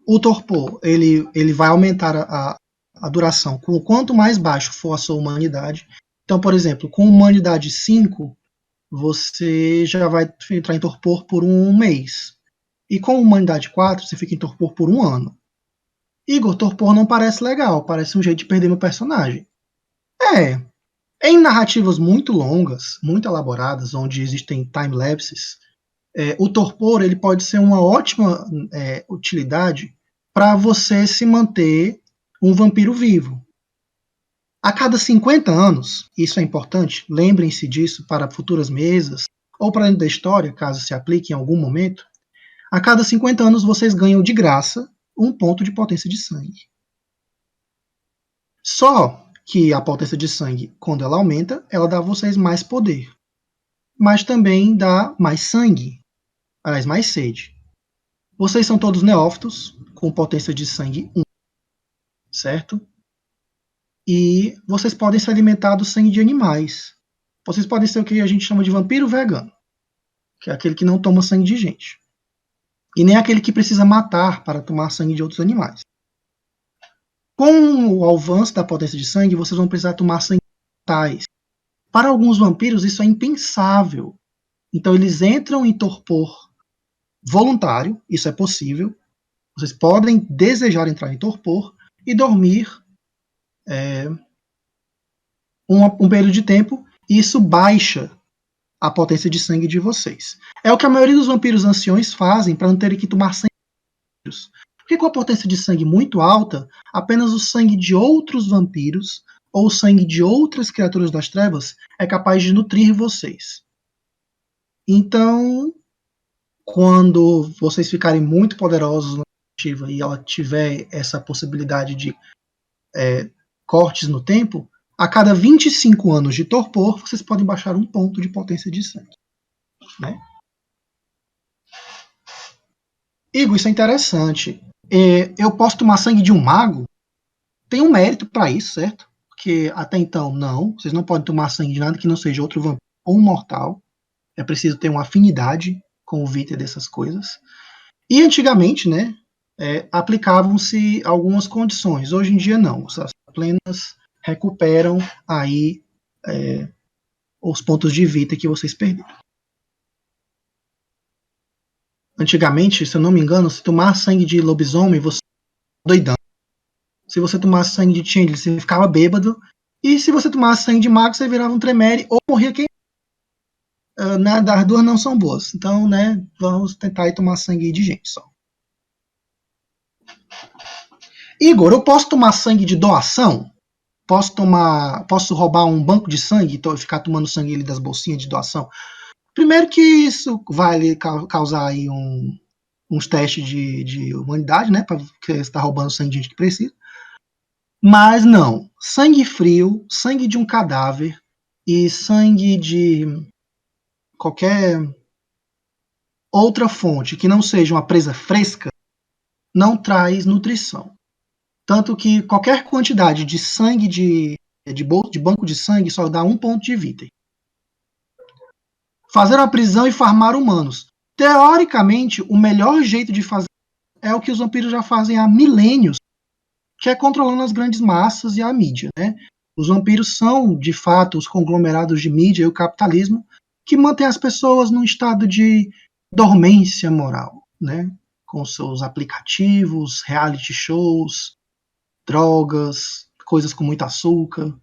o torpor, ele vai aumentar a duração. Quanto mais baixo for a sua humanidade. Então, por exemplo, com humanidade 5, você já vai entrar em torpor por um mês. E com humanidade 4, você fica em torpor por um ano. Igor, torpor não parece legal, parece um jeito de perder meu personagem. Em narrativas muito longas, muito elaboradas, onde existem time-lapses, o torpor ele pode ser uma ótima utilidade para você se manter um vampiro vivo. A cada 50 anos, isso é importante, lembrem-se disso para futuras mesas, ou para dentro da história, caso se aplique em algum momento, a cada 50 anos vocês ganham de graça um ponto de potência de sangue. Só que a potência de sangue, quando ela aumenta, ela dá a vocês mais poder. Mas também dá mais sangue, aliás, mais sede. Vocês são todos neófitos, com potência de sangue 1, certo? E vocês podem se alimentar do sangue de animais. Vocês podem ser o que a gente chama de vampiro vegano, que é aquele que não toma sangue de gente. E nem aquele que precisa matar para tomar sangue de outros animais. Com o avanço da potência de sangue, vocês vão precisar tomar sangue de mortais. Para alguns vampiros, isso é impensável. Então, eles entram em torpor voluntário, isso é possível, Vocês podem desejar entrar em torpor e dormir um período de tempo, e isso baixa a potência de sangue de vocês. É o que a maioria dos vampiros anciões fazem para não terem que tomar sangue. Porque com a potência de sangue muito alta, apenas o sangue de outros vampiros ou o sangue de outras criaturas das trevas é capaz de nutrir vocês. Então, quando vocês ficarem muito poderosos na narrativa e ela tiver essa possibilidade de cortes no tempo, a cada 25 anos de torpor, vocês podem baixar um ponto de potência de sangue. Né? Igor, isso é interessante. Eu posso tomar sangue de um mago? Tem um mérito para isso, certo? Porque até então, não. Vocês não podem tomar sangue de nada que não seja outro vampiro ou um mortal. É preciso ter uma afinidade com o Vita dessas coisas. E antigamente, né, aplicavam-se algumas condições. Hoje em dia, não. As plenas recuperam aí os pontos de Vita que vocês perderam. Antigamente, se eu não me engano, se tomar sangue de lobisomem, você doidão. Se você tomasse sangue de Changeling, você ficava bêbado. E se você tomasse sangue de mago, você virava um tremere ou morria queimado. As duas não são boas. Então, né, vamos tentar ir tomar sangue de gente só. Igor, eu posso tomar sangue de doação? Posso roubar um banco de sangue e ficar tomando sangue das bolsinhas de doação? Primeiro que isso vai causar aí uns testes de humanidade, né? Porque você está roubando sangue de gente que precisa. Mas não. Sangue frio, sangue de um cadáver e sangue de qualquer outra fonte que não seja uma presa fresca não traz nutrição. Tanto que qualquer quantidade de sangue de banco de sangue só dá um ponto de vida. Fazer uma prisão e farmar humanos. Teoricamente, o melhor jeito de fazer é o que os vampiros já fazem há milênios, que é controlando as grandes massas e a mídia. Né? Os vampiros são, de fato, os conglomerados de mídia e o capitalismo que mantém as pessoas num estado de dormência moral, né? Com seus aplicativos, reality shows, drogas, coisas com muito açúcar.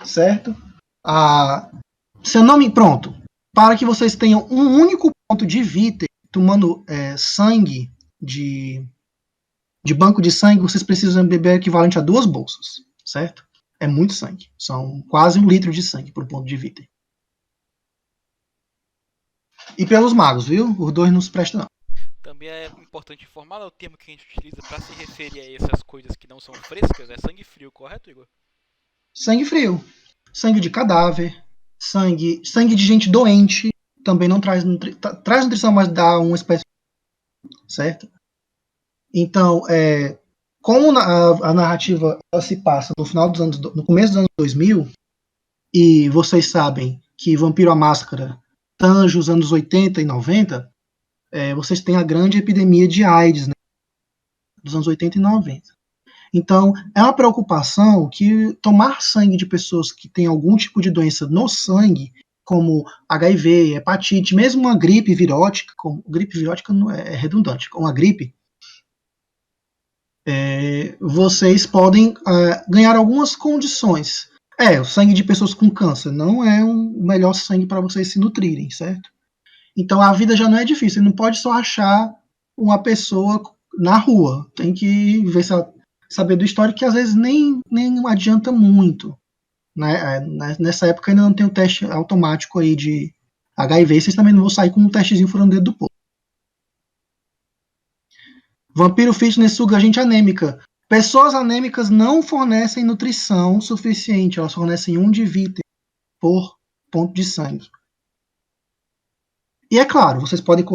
Certo? Se eu não me. Pronto. Para que vocês tenham um único ponto de vida tomando sangue de banco de sangue, vocês precisam beber equivalente a 2 bolsas. Certo? É muito sangue. São quase 1 litro de sangue por ponto de vida. E pelos magos, viu? Os dois não se prestam, não. Também é importante informar, o termo que a gente utiliza para se referir a essas coisas que não são frescas é sangue frio, correto, Igor? Sangue frio. Sangue de cadáver. Sangue de gente doente. Também não traz nutrição, mas dá uma espécie. Certo? Então, como a narrativa ela se passa no começo dos anos 2000, e vocês sabem que Vampiro à Máscara tange os anos 80 e 90, vocês têm a grande epidemia de AIDS, né, dos anos 80 e 90. Então, é uma preocupação que tomar sangue de pessoas que têm algum tipo de doença no sangue, como HIV, hepatite, mesmo uma gripe virótica, gripe virótica não é redundante, como a gripe, vocês podem ganhar algumas condições. O sangue de pessoas com câncer não é o melhor sangue para vocês se nutrirem, certo? Então a vida já não é difícil. Você não pode só achar uma pessoa na rua. Tem que ver saber do histórico, que às vezes nem adianta muito. Né? Nessa época ainda não tem o teste automático aí de HIV. Vocês também não vão sair com um testezinho furando o dedo do povo. Vampiro Fitness suga gente anêmica. Pessoas anêmicas não fornecem nutrição suficiente. Elas fornecem 1 de vida por ponto de sangue. E é claro, vocês podem.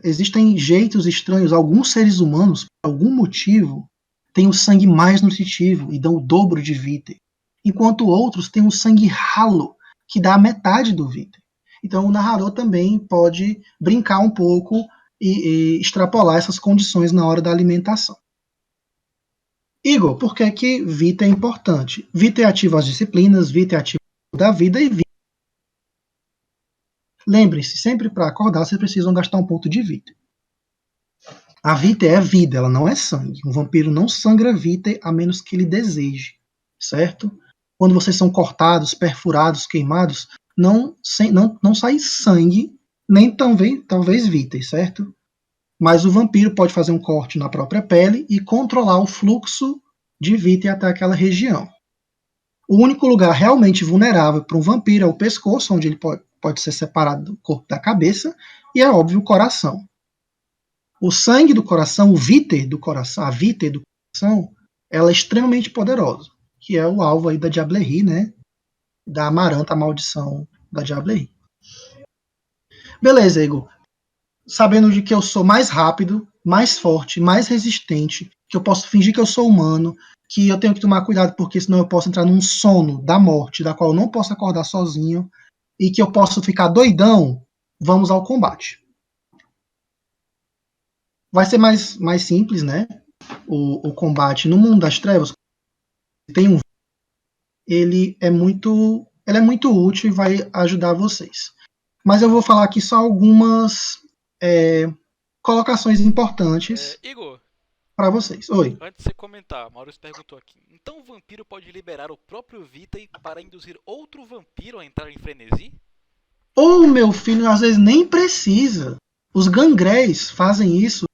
Existem jeitos estranhos. Alguns seres humanos, por algum motivo, têm o sangue mais nutritivo e dão o dobro de Vitae. Enquanto outros têm um sangue ralo, que dá a metade do Vitae. Então o narrador também pode brincar um pouco e extrapolar essas condições na hora da alimentação. Igor, por que Vitae é importante? Vitae ativa as disciplinas, Vitae ativa da vida e Vitae Lembrem-se, sempre para acordar, vocês precisam gastar um ponto de vida. A vita é vida, ela não é sangue. Um vampiro não sangra vita a menos que ele deseje, certo? Quando vocês são cortados, perfurados, queimados, não sai sangue, nem talvez vita, certo? Mas o vampiro pode fazer um corte na própria pele e controlar o fluxo de vita até aquela região. O único lugar realmente vulnerável para um vampiro é o pescoço, onde ele pode ser separado do corpo da cabeça, e é óbvio o coração. O sangue do coração, o víter do coração, a víter do coração, ela é extremamente poderosa, que é o alvo aí da Diablerie, né? Da Amaranta, a maldição da Diablerie. Beleza, Igor. Sabendo de que eu sou mais rápido, mais forte, mais resistente, que eu posso fingir que eu sou humano, que eu tenho que tomar cuidado porque senão eu posso entrar num sono da morte, da qual eu não posso acordar sozinho, e que eu posso ficar doidão, vamos ao combate. Vai ser mais simples, né? O combate no mundo das trevas tem ele é muito útil e vai ajudar vocês. Mas eu vou falar aqui só algumas colocações importantes Igor, para vocês. Oi. antes de você comentar, Maurício perguntou aqui. Então o vampiro pode liberar o próprio Vitae para induzir outro vampiro a entrar em frenesi? Ou, meu filho, às vezes nem precisa. Os gangréis fazem isso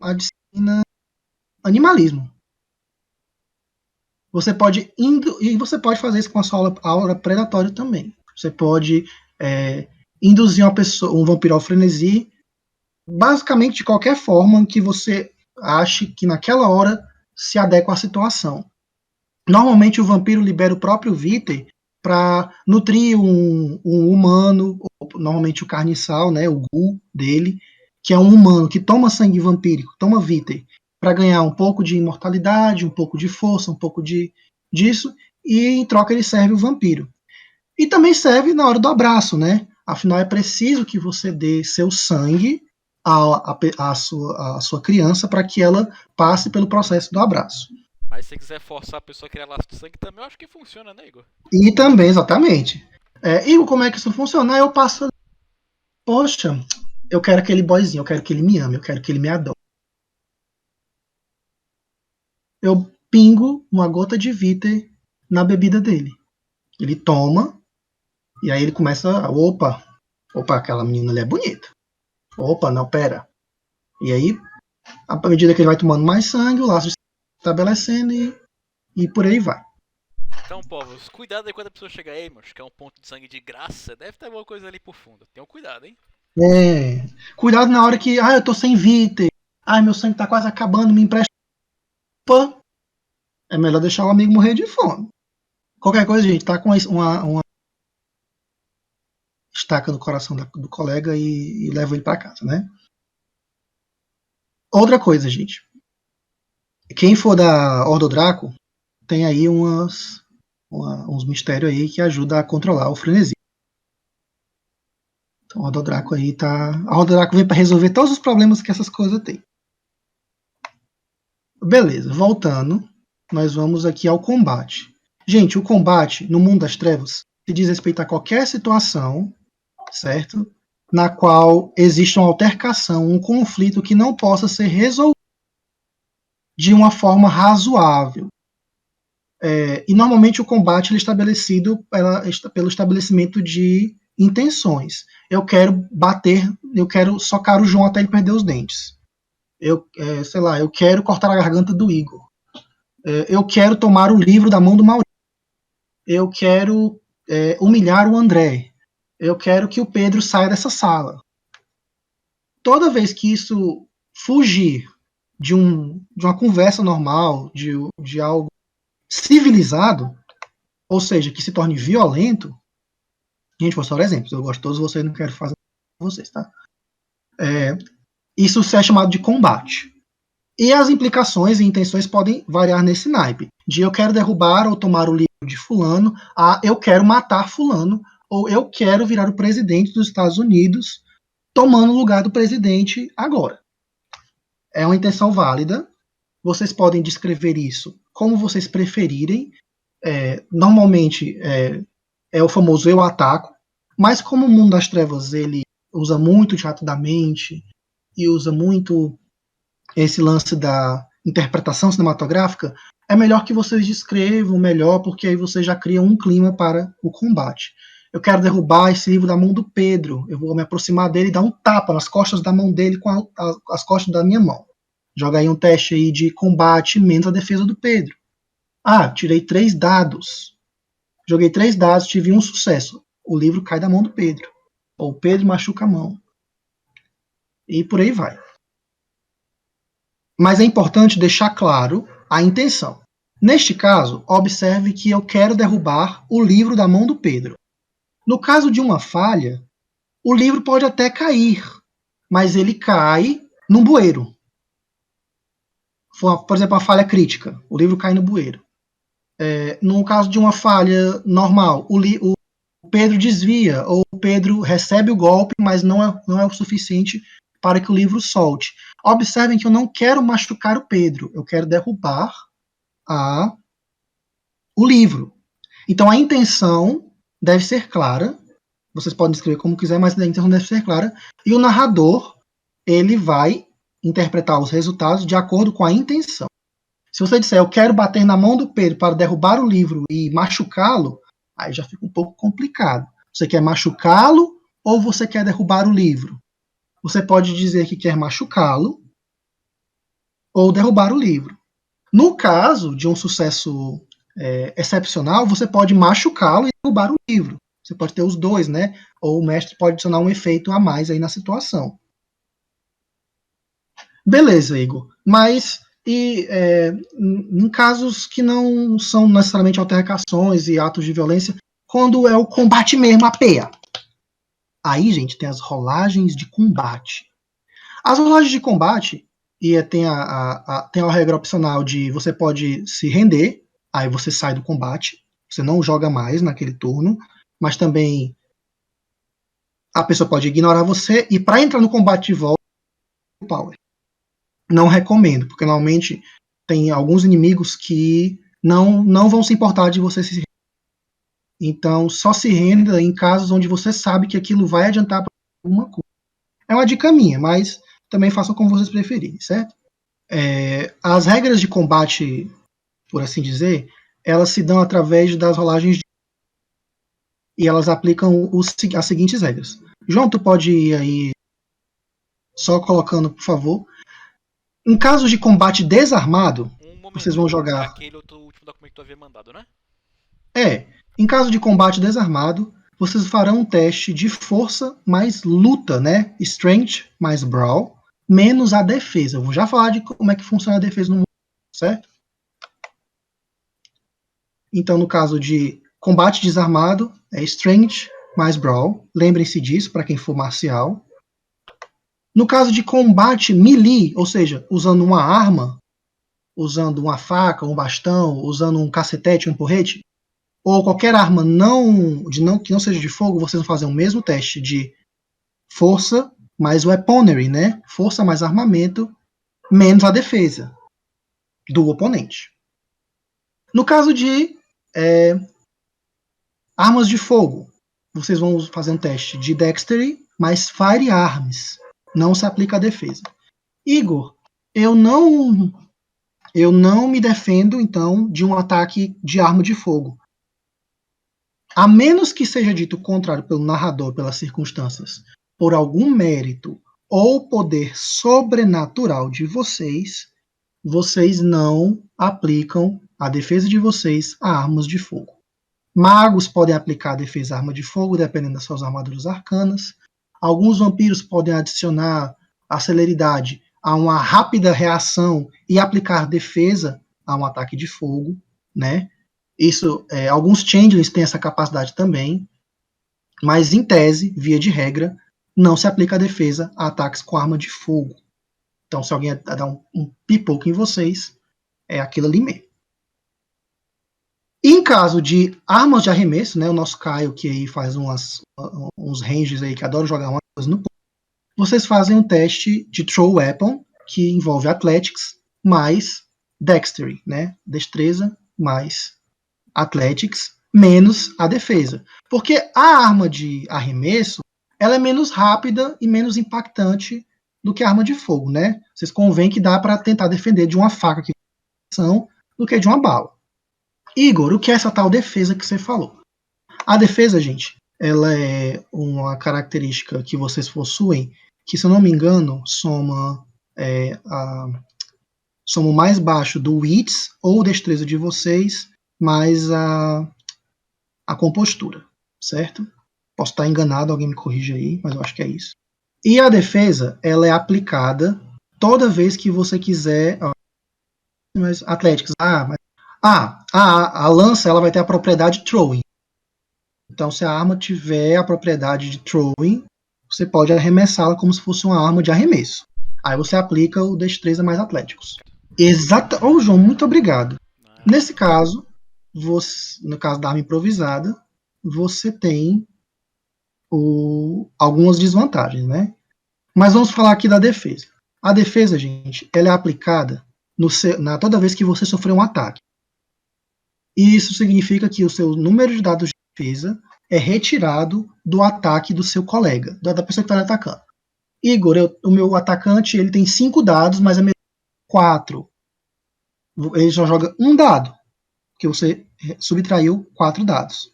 a disciplina animalismo. Você pode e você pode fazer isso com a sua aura predatória também. Você pode induzir um vampiro ao frenesi, basicamente de qualquer forma que você ache que naquela hora se adequa à situação. Normalmente o vampiro libera o próprio Vitae para nutrir um humano, normalmente o carniçal, né, o Ghoul dele, que é um humano que toma sangue vampírico, toma Vitae, para ganhar um pouco de imortalidade, um pouco de força, um pouco disso, e em troca ele serve o vampiro. E também serve na hora do abraço, né? Afinal, é preciso que você dê seu sangue à sua criança para que ela passe pelo processo do abraço. Mas se você quiser forçar a pessoa a criar laço de sangue também, eu acho que funciona, né, Igor? E também, exatamente. E como é que isso funciona? Eu passo. Poxa, eu quero aquele boyzinho, eu quero que ele me ame, eu quero que ele me adore. Eu pingo uma gota de Vitae na bebida dele. Ele toma, e aí ele começa. Opa, aquela menina ali é bonita. Opa, não, pera. E aí, à medida que ele vai tomando mais sangue, o laço se estabelecendo e por aí vai. Então, povos, cuidado aí quando a pessoa chega aí, meus, que é um ponto de sangue de graça. Deve ter alguma coisa ali por fundo. Tenham cuidado, hein? Cuidado na hora que. Eu tô sem Vitae. Meu sangue tá quase acabando, me empresta. Opa! É melhor deixar o amigo morrer de fome. Qualquer coisa, gente, tá com uma estaca no coração do colega e leva ele para casa, né? Outra coisa, gente. Quem for da Ordo Draco tem aí uns mistérios aí que ajudam a controlar o frenesi. Então a Ordo Draco aí tá. A Ordo Draco vem para resolver todos os problemas que essas coisas têm. Beleza, voltando, nós vamos aqui ao combate. Gente, o combate no mundo das trevas se diz respeito a qualquer situação, certo? Na qual existe uma altercação, um conflito que não possa ser resolvido de uma forma razoável. E normalmente o combate é estabelecido pelo estabelecimento de intenções. Eu quero bater, eu quero socar o João até ele perder os dentes. Eu quero cortar a garganta do Igor. Eu quero tomar o livro da mão do Maurício. Eu quero humilhar o André. Eu quero que o Pedro saia dessa sala. Toda vez que isso fugir de uma conversa normal, de algo civilizado, ou seja, que se torne violento, gente, vou só dar exemplos, eu gosto de todos vocês, não quero fazer com vocês, tá? Isso é chamado de combate. E as implicações e intenções podem variar nesse naipe. De eu quero derrubar ou tomar o livro de fulano, a eu quero matar fulano, ou eu quero virar o presidente dos Estados Unidos, tomando o lugar do presidente agora. É uma intenção válida. Vocês podem descrever isso como vocês preferirem. Normalmente é o famoso eu ataco, Mas como o Mundo das Trevas ele usa muito o teatro da mente e usa muito esse lance da interpretação cinematográfica, é melhor que vocês descrevam melhor, porque aí vocês já criam um clima para o combate. Eu quero derrubar esse livro da mão do Pedro. Eu vou me aproximar dele e dar um tapa nas costas da mão dele com as costas da minha mão. Joga aí um teste aí de combate menos a defesa do Pedro. Ah, tirei 3 dados. Joguei 3 dados, tive um sucesso. O livro cai da mão do Pedro. Ou o Pedro machuca a mão. E por aí vai. Mas é importante deixar claro a intenção. Neste caso, observe que eu quero derrubar o livro da mão do Pedro. No caso de uma falha, o livro pode até cair, mas ele cai num bueiro. Por exemplo, uma falha crítica, o livro cai no bueiro. No caso de uma falha normal, o Pedro desvia, ou o Pedro recebe o golpe, mas não é o suficiente para que o livro solte. Observem que eu não quero machucar o Pedro, eu quero derrubar o livro. Então a intenção deve ser clara, vocês podem escrever como quiser, mas a intenção deve ser clara, e o narrador ele vai interpretar os resultados de acordo com a intenção. Se você disser, eu quero bater na mão do Pedro para derrubar o livro e machucá-lo, aí já fica um pouco complicado. Você quer machucá-lo ou você quer derrubar o livro? Você pode dizer que quer machucá-lo ou derrubar o livro. No caso de um sucesso excepcional, você pode machucá-lo e derrubar o livro. Você pode ter os dois, né? Ou o mestre pode adicionar um efeito a mais aí na situação. Beleza, Igor. Mas em casos que não são necessariamente altercações e atos de violência, quando é o combate mesmo, a peia. Aí, gente, tem as rolagens de combate. As rolagens de combate tem a regra opcional de você pode se render, aí você sai do combate, você não joga mais naquele turno, mas também a pessoa pode ignorar você, e para entrar no combate de volta, power. Não recomendo, porque normalmente tem alguns inimigos que não vão se importar de você se render. Então, só se renda em casos onde você sabe que aquilo vai adiantar para alguma coisa. É uma dica minha, mas também façam como vocês preferirem, certo? As regras de combate, por assim dizer, elas se dão através das rolagens e elas aplicam as seguintes regras. João, tu pode ir aí só colocando, por favor. Em casos de combate desarmado, vocês vão jogar... É aquele outro último documento que tu havia mandado, né? Em caso de combate desarmado, vocês farão um teste de força mais luta, né? Strength mais brawl, menos a defesa. Eu vou já falar de como é que funciona a defesa no mundo, certo? Então, no caso de combate desarmado, é Strength mais Brawl. Lembrem-se disso para quem for marcial. No caso de combate melee, ou seja, usando uma arma, usando uma faca, um bastão, usando um cacetete, um porrete, ou qualquer arma que não seja de fogo, vocês vão fazer o mesmo teste de força mais weaponry, né? Força mais armamento, menos a defesa do oponente. No caso de armas de fogo, vocês vão fazer um teste de Dexterity mais Firearms. Não se aplica a defesa. Igor, eu não me defendo, então, de um ataque de arma de fogo. A menos que seja dito o contrário pelo narrador, pelas circunstâncias, por algum mérito ou poder sobrenatural de vocês não aplicam a defesa de vocês a armas de fogo. Magos podem aplicar a defesa à arma de fogo, dependendo das suas armaduras arcanas. Alguns vampiros podem adicionar a celeridade a uma rápida reação e aplicar defesa a um ataque de fogo, né? Alguns changelings têm essa capacidade também, mas em tese, via de regra, não se aplica a defesa a ataques com arma de fogo. Então, se alguém dar um pipoco em vocês, é aquilo ali mesmo. Em caso de armas de arremesso, né, o nosso Caio, que aí faz uns ranges aí, que adora jogar umas coisas no ponto, vocês fazem um teste de throw weapon, que envolve athletics mais dexterity, né, destreza mais athletics, menos a defesa. Porque a arma de arremesso, ela é menos rápida e menos impactante do que a arma de fogo, né? Vocês convêm que dá para tentar defender de uma faca que são do que de uma bala. Igor, o que é essa tal defesa que você falou? A defesa, gente, ela é uma característica que vocês possuem que, se eu não me engano, soma o mais baixo do wits ou destreza de vocês mais a compostura, certo? Posso estar enganado, alguém me corrige aí, mas eu acho que é isso. E a defesa, ela é aplicada toda vez que você quiser. Mas atléticos, a lança ela vai ter a propriedade throwing. Então, se a arma tiver a propriedade de throwing, você pode arremessá-la como se fosse uma arma de arremesso. Aí você aplica o destreza mais atléticos. Exato. Oh, João, muito obrigado. Nesse caso, no caso da arma improvisada, você tem algumas desvantagens, né? Mas vamos falar aqui da defesa. A defesa, gente, ela é aplicada toda vez que você sofrer um ataque. E isso significa que o seu número de dados de defesa é retirado do ataque do seu colega, da pessoa que está atacando. Igor, o meu atacante ele tem 5 dados, mas é 4. Ele só joga um dado, porque você subtraiu 4 dados.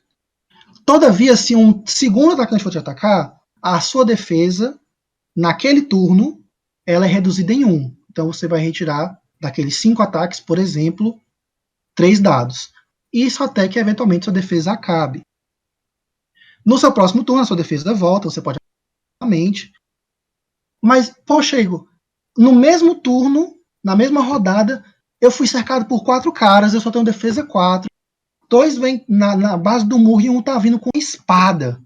Todavia, se um segundo atacante for te atacar, a sua defesa, naquele turno, ela é reduzida em 1. Então você vai retirar daqueles 5 ataques, por exemplo, 3 dados. Isso até que eventualmente sua defesa acabe. No seu próximo turno, a sua defesa volta, você pode novamente. Mas, poxa, Igor, no mesmo turno, na mesma rodada, eu fui cercado por 4 caras, eu só tenho defesa 4. 2 vêm na base do murro e um tá vindo com espada.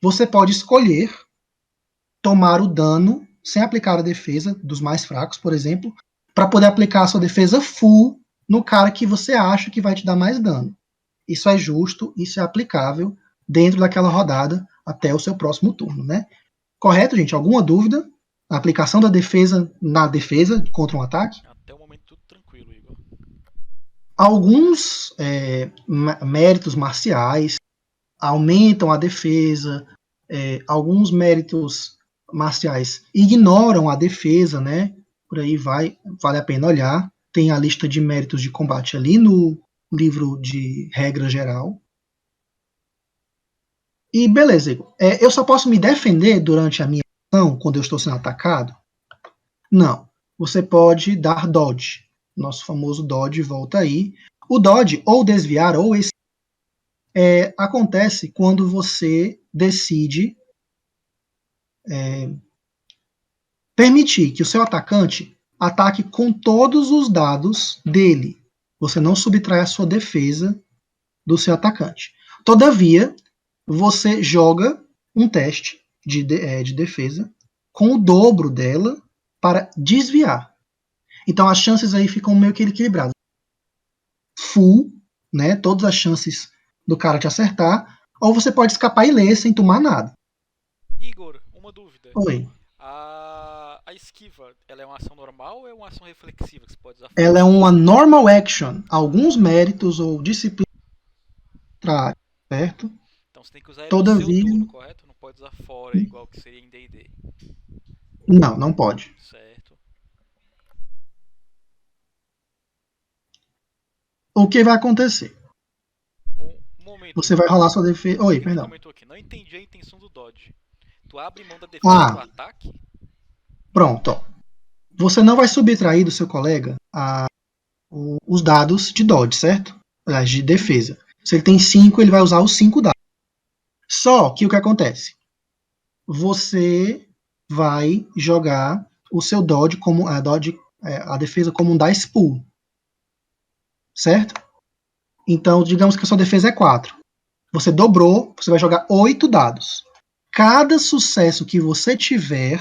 Você pode escolher tomar o dano sem aplicar a defesa dos mais fracos, por exemplo, para poder aplicar a sua defesa full no cara que você acha que vai te dar mais dano. Isso é justo, isso é aplicável dentro daquela rodada até o seu próximo turno, né? Correto, gente? Alguma dúvida? A aplicação da defesa na defesa contra um ataque? Até o momento tudo tranquilo, Igor. Alguns méritos marciais aumentam a defesa, alguns méritos marciais ignoram a defesa, né? Por aí vale a pena olhar. Tem a lista de méritos de combate ali no livro de regra geral. E beleza, Igor. Eu só posso me defender durante a minha ação quando eu estou sendo atacado? Não. Você pode dar dodge. Nosso famoso dodge volta aí. O dodge, ou desviar, ou acontece quando você decide permitir que o seu atacante ataque com todos os dados dele. Você não subtrai a sua defesa do seu atacante. Todavia, você joga um teste de defesa com o dobro dela para desviar. Então as chances aí ficam meio que equilibradas. Full, né? Todas as chances do cara te acertar, ou você pode escapar ileso sem tomar nada. Igor, uma dúvida. Oi. A esquiva, ela é uma ação normal ou é uma ação reflexiva que você pode usar? Ela é uma normal action. Alguns méritos ou disciplina, certo? Então você tem que usar ela no Todavia, seu turno, correto? Não pode usar fora, igual que seria em D&D. não pode. Certo. O que vai acontecer? Um momento. Você vai rolar sua defesa. Oi, perdão. Comentou aqui. Não entendi a intenção do dodge. Tu abre mão da defesa do ataque? Pronto. Ó. Você não vai subtrair do seu colega os dados de dodge, certo? De defesa. Se ele tem 5, ele vai usar os 5 dados. Só que o que acontece? Você vai jogar o seu dodge como a defesa como um dice pool. Certo? Então, digamos que a sua defesa é 4. Você dobrou, você vai jogar 8 dados. Cada sucesso que você tiver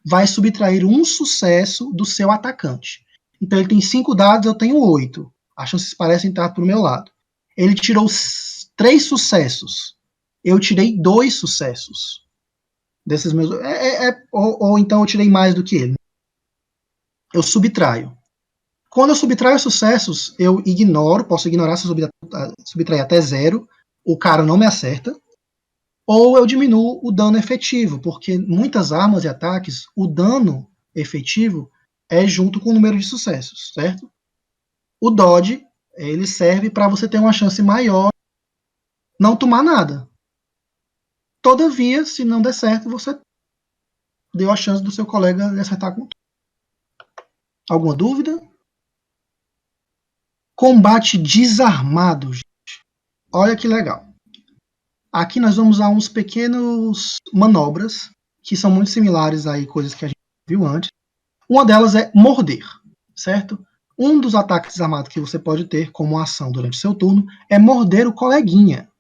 vai subtrair um sucesso do seu atacante. Então ele tem 5 dados, eu tenho 8. As chances parecem estar pro meu lado. Ele tirou 3 sucessos. Eu tirei 2 sucessos. Desses meus. Ou então eu tirei mais do que ele. Eu subtraio. Quando eu subtraio sucessos, eu ignoro, posso ignorar se eu subtrair até 0. o cara não me acerta, ou eu diminuo o dano efetivo, porque muitas armas e ataques, o dano efetivo é junto com o número de sucessos, certo? O dodge, ele serve para você ter uma chance maior de não tomar nada. Todavia, se não der certo, você deu a chance do seu colega de acertar com tudo. Alguma dúvida? Combate desarmado, gente. Olha que legal. Aqui nós vamos a uns pequenos manobras que são muito similares a coisas que a gente viu antes. Uma delas é morder, certo? Um dos ataques desarmados que você pode ter como ação durante seu turno é morder o coleguinha.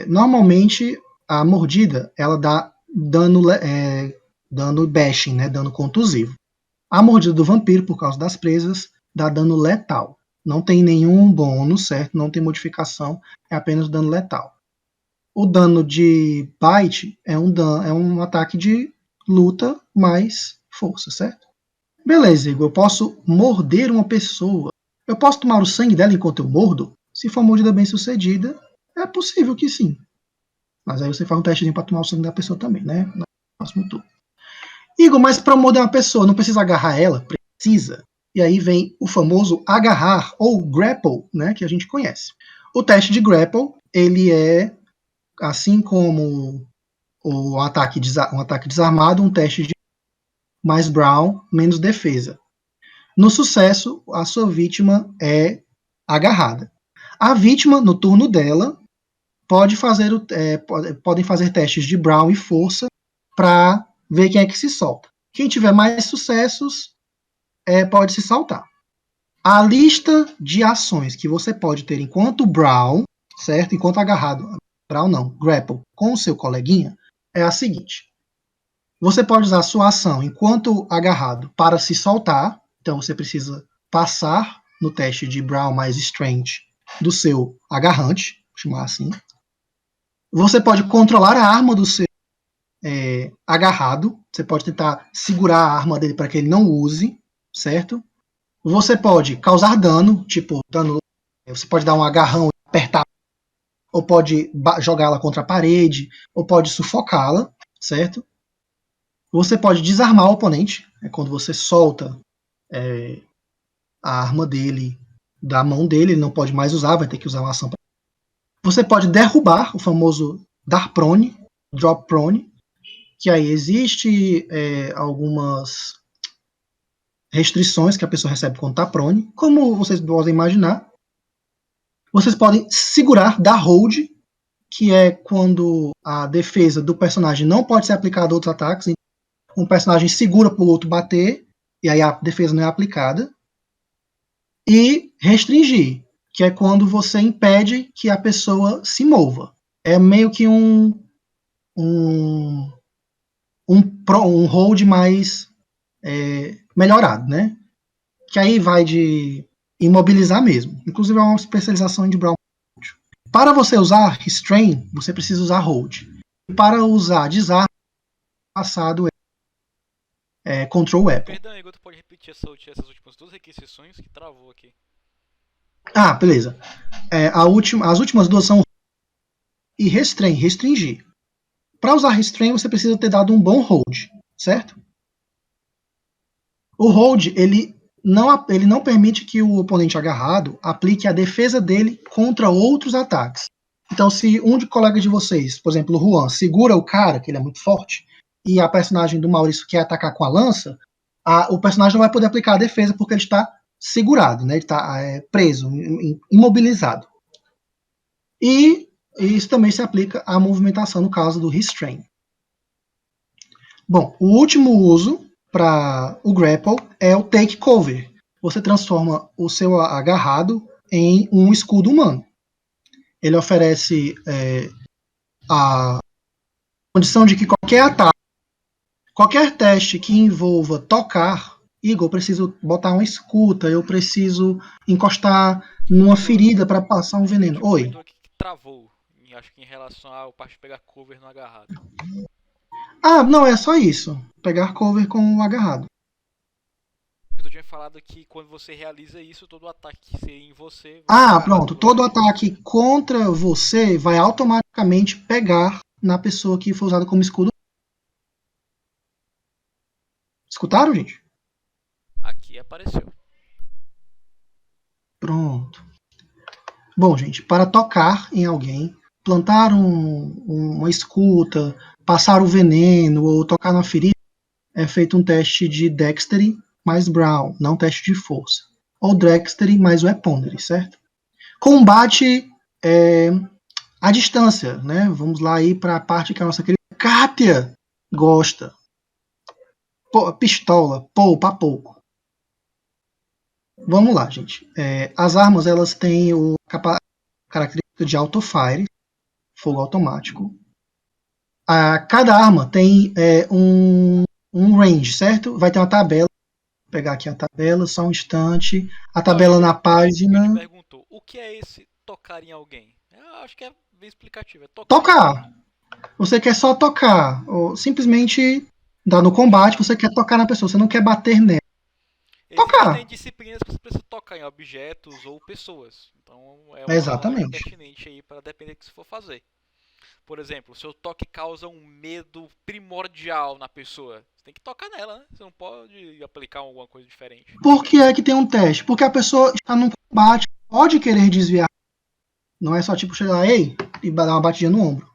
Normalmente, a mordida ela dá dano bashing, né? Dano contusivo. A mordida do vampiro, por causa das presas, dá dano letal. Não tem nenhum bônus, certo? Não tem modificação, é apenas dano letal. O dano de bite é um ataque de luta mais força, certo? Beleza, Igor, eu posso morder uma pessoa. Eu posso tomar o sangue dela enquanto eu mordo? Se for mordida bem sucedida, é possível que sim. Mas aí você faz um testezinho para tomar o sangue da pessoa também, né? No próximo turno. Igor, mas para morder uma pessoa, não precisa agarrar ela? Precisa. E aí vem o famoso agarrar, ou grapple, né? Que a gente conhece. O teste de grapple, ele é, assim como um ataque desarmado, um teste de mais Brown, menos defesa. No sucesso, a sua vítima é agarrada. A vítima, no turno dela, podem fazer testes de Brown e força para ver quem é que se solta. Quem tiver mais sucessos pode se saltar. A lista de ações que você pode ter enquanto Brown, certo? Enquanto agarrado, Brown não, grapple, com o seu coleguinha, é a seguinte. Você pode usar a sua ação enquanto agarrado para se soltar. Então você precisa passar no teste de Brown mais Strength do seu agarrante, vou chamar assim. Você pode controlar a arma do seu agarrado. Você pode tentar segurar a arma dele para que ele não use, certo? Você pode causar dano, tipo, dano. Você pode dar um agarrão e apertar, ou pode jogá-la contra a parede, ou pode sufocá-la, certo? Você pode desarmar o oponente, quando você solta a arma dele da mão dele, ele não pode mais usar, vai ter que usar uma ação. Você pode derrubar, o famoso dar prone, drop prone, que aí existe algumas restrições que a pessoa recebe quando está prone, como vocês podem imaginar. Vocês podem segurar, dar hold, que é quando a defesa do personagem não pode ser aplicada a outros ataques. Um personagem segura para o outro bater, e aí a defesa não é aplicada. E restringir, que é quando você impede que a pessoa se mova. É meio que um hold mais melhorado, né? Que aí vai de imobilizar mesmo. Inclusive é uma especialização de Brown. Para você usar Restrain, você precisa usar hold. E para usar desarme, passado Control Weapon. Perdão, Igor, tu pode repetir essas últimas duas requisições que travou aqui. Ah, beleza. As últimas duas são e Restrain, restringir. Para usar Restrain, você precisa ter dado um bom hold, certo? O hold, ele não permite que o oponente agarrado aplique a defesa dele contra outros ataques. Então, se um de colega de vocês, por exemplo, o Juan, segura o cara, que ele é muito forte, e a personagem do Maurício quer atacar com a lança, o personagem não vai poder aplicar a defesa porque ele está segurado, né? Ele está preso, imobilizado. E isso também se aplica à movimentação no caso do Restrain. Bom, o último uso para o grapple é o take cover. Você transforma o seu agarrado em um escudo humano. Ele oferece a condição de que qualquer ataque, qualquer teste que envolva tocar, Igor, eu preciso botar uma escuta, eu preciso encostar numa ferida para passar um veneno. Oi. Aqui que travou, acho que em relação ao parte de pegar cover no agarrado. Ah, não, é só isso. Pegar cover com o agarrado. Tu tinha falado que quando você realiza isso, todo o ataque que seria em você... Pronto. Todo ataque contra você vai automaticamente pegar na pessoa que foi usada como escudo. Escutaram, gente? Aqui apareceu. Pronto. Bom, gente, para tocar em alguém, plantar uma escuta, passar o veneno ou tocar na ferida, é feito um teste de Dexterity mais Brown, não teste de força. Ou Dexterity mais Weaponry, certo? Combate à distância, né? Vamos lá aí para a parte que a nossa querida Kátia gosta. Pistola, poupa pouco. Vamos lá, gente. As armas, elas têm a característica de auto-fire, fogo automático. Cada arma tem um range, certo? Vai ter uma tabela. Vou pegar aqui a tabela, só um instante. A tabela na página. Ele perguntou, o que é esse tocar em alguém? Eu acho que é bem explicativo. É tocar. Você quer só tocar. Ou simplesmente dar no combate, você quer tocar na pessoa, você não quer bater nela. Existem disciplinas que você precisa tocar em objetos ou pessoas. Então é uma Exatamente. pertinente aí para depender do que você for fazer. Por exemplo, o seu toque causa um medo primordial na pessoa. Você tem que tocar nela, né? Você não pode aplicar alguma coisa diferente. Por que é que tem um teste? Porque a pessoa está num combate, pode querer desviar. Não é só tipo chegar, ei, e dar uma batidinha no ombro.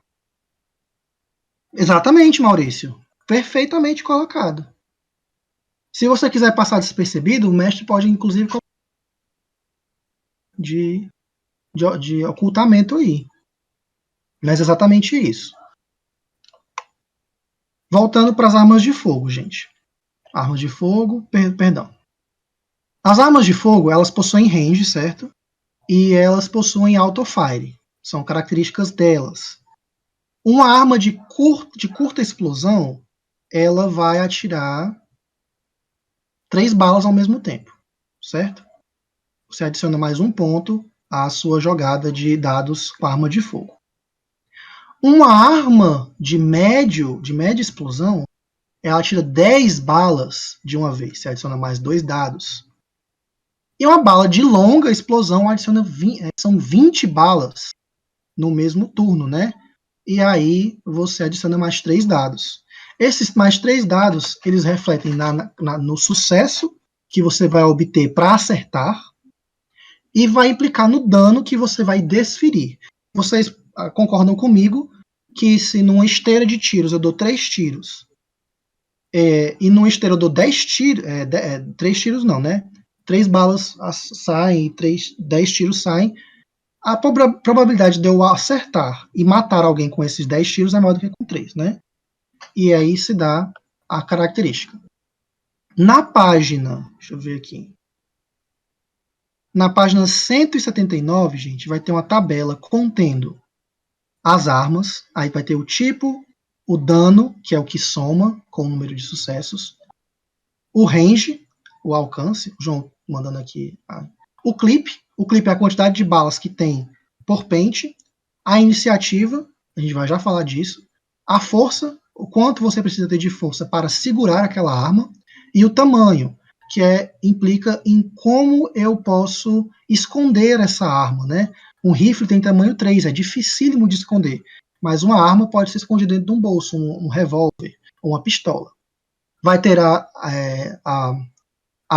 Exatamente, Maurício. Perfeitamente colocado. Se você quiser passar despercebido, o mestre pode inclusive colocar de ocultamento aí. Mas é exatamente isso. Voltando para as armas de fogo, gente. Armas de fogo, perdão. As armas de fogo, elas possuem range, certo? E elas possuem auto-fire. São características delas. Uma arma de curta explosão, ela vai atirar 3 balas ao mesmo tempo, certo? Você adiciona mais um ponto à sua jogada de dados com arma de fogo. Uma arma de média explosão, ela tira 10 balas de uma vez, você adiciona mais 2 dados. E uma bala de longa explosão são 20 balas no mesmo turno, né? E aí você adiciona mais 3 dados. Esses mais 3 dados, eles refletem no sucesso que você vai obter para acertar e vai implicar no dano que você vai desferir. Vocês concordam comigo que se numa esteira de tiros eu dou 3 tiros e numa esteira eu dou 10 tiros, 3 tiros não, né? 3 balas saem, 10 tiros saem, a probabilidade de eu acertar e matar alguém com esses 10 tiros é maior do que com 3, né? E aí se dá a característica. Na página, deixa eu ver aqui. Na página 179, gente, vai ter uma tabela contendo as armas, aí vai ter o tipo, o dano, que é o que soma com o número de sucessos, o range, o alcance, o João mandando aqui, o clip é a quantidade de balas que tem por pente, a iniciativa, a gente vai já falar disso, a força, o quanto você precisa ter de força para segurar aquela arma, e o tamanho, que implica em como eu posso esconder essa arma, né? Um rifle tem tamanho 3, é dificílimo de esconder, mas uma arma pode ser escondida dentro de um bolso, um revólver, ou uma pistola. Vai ter a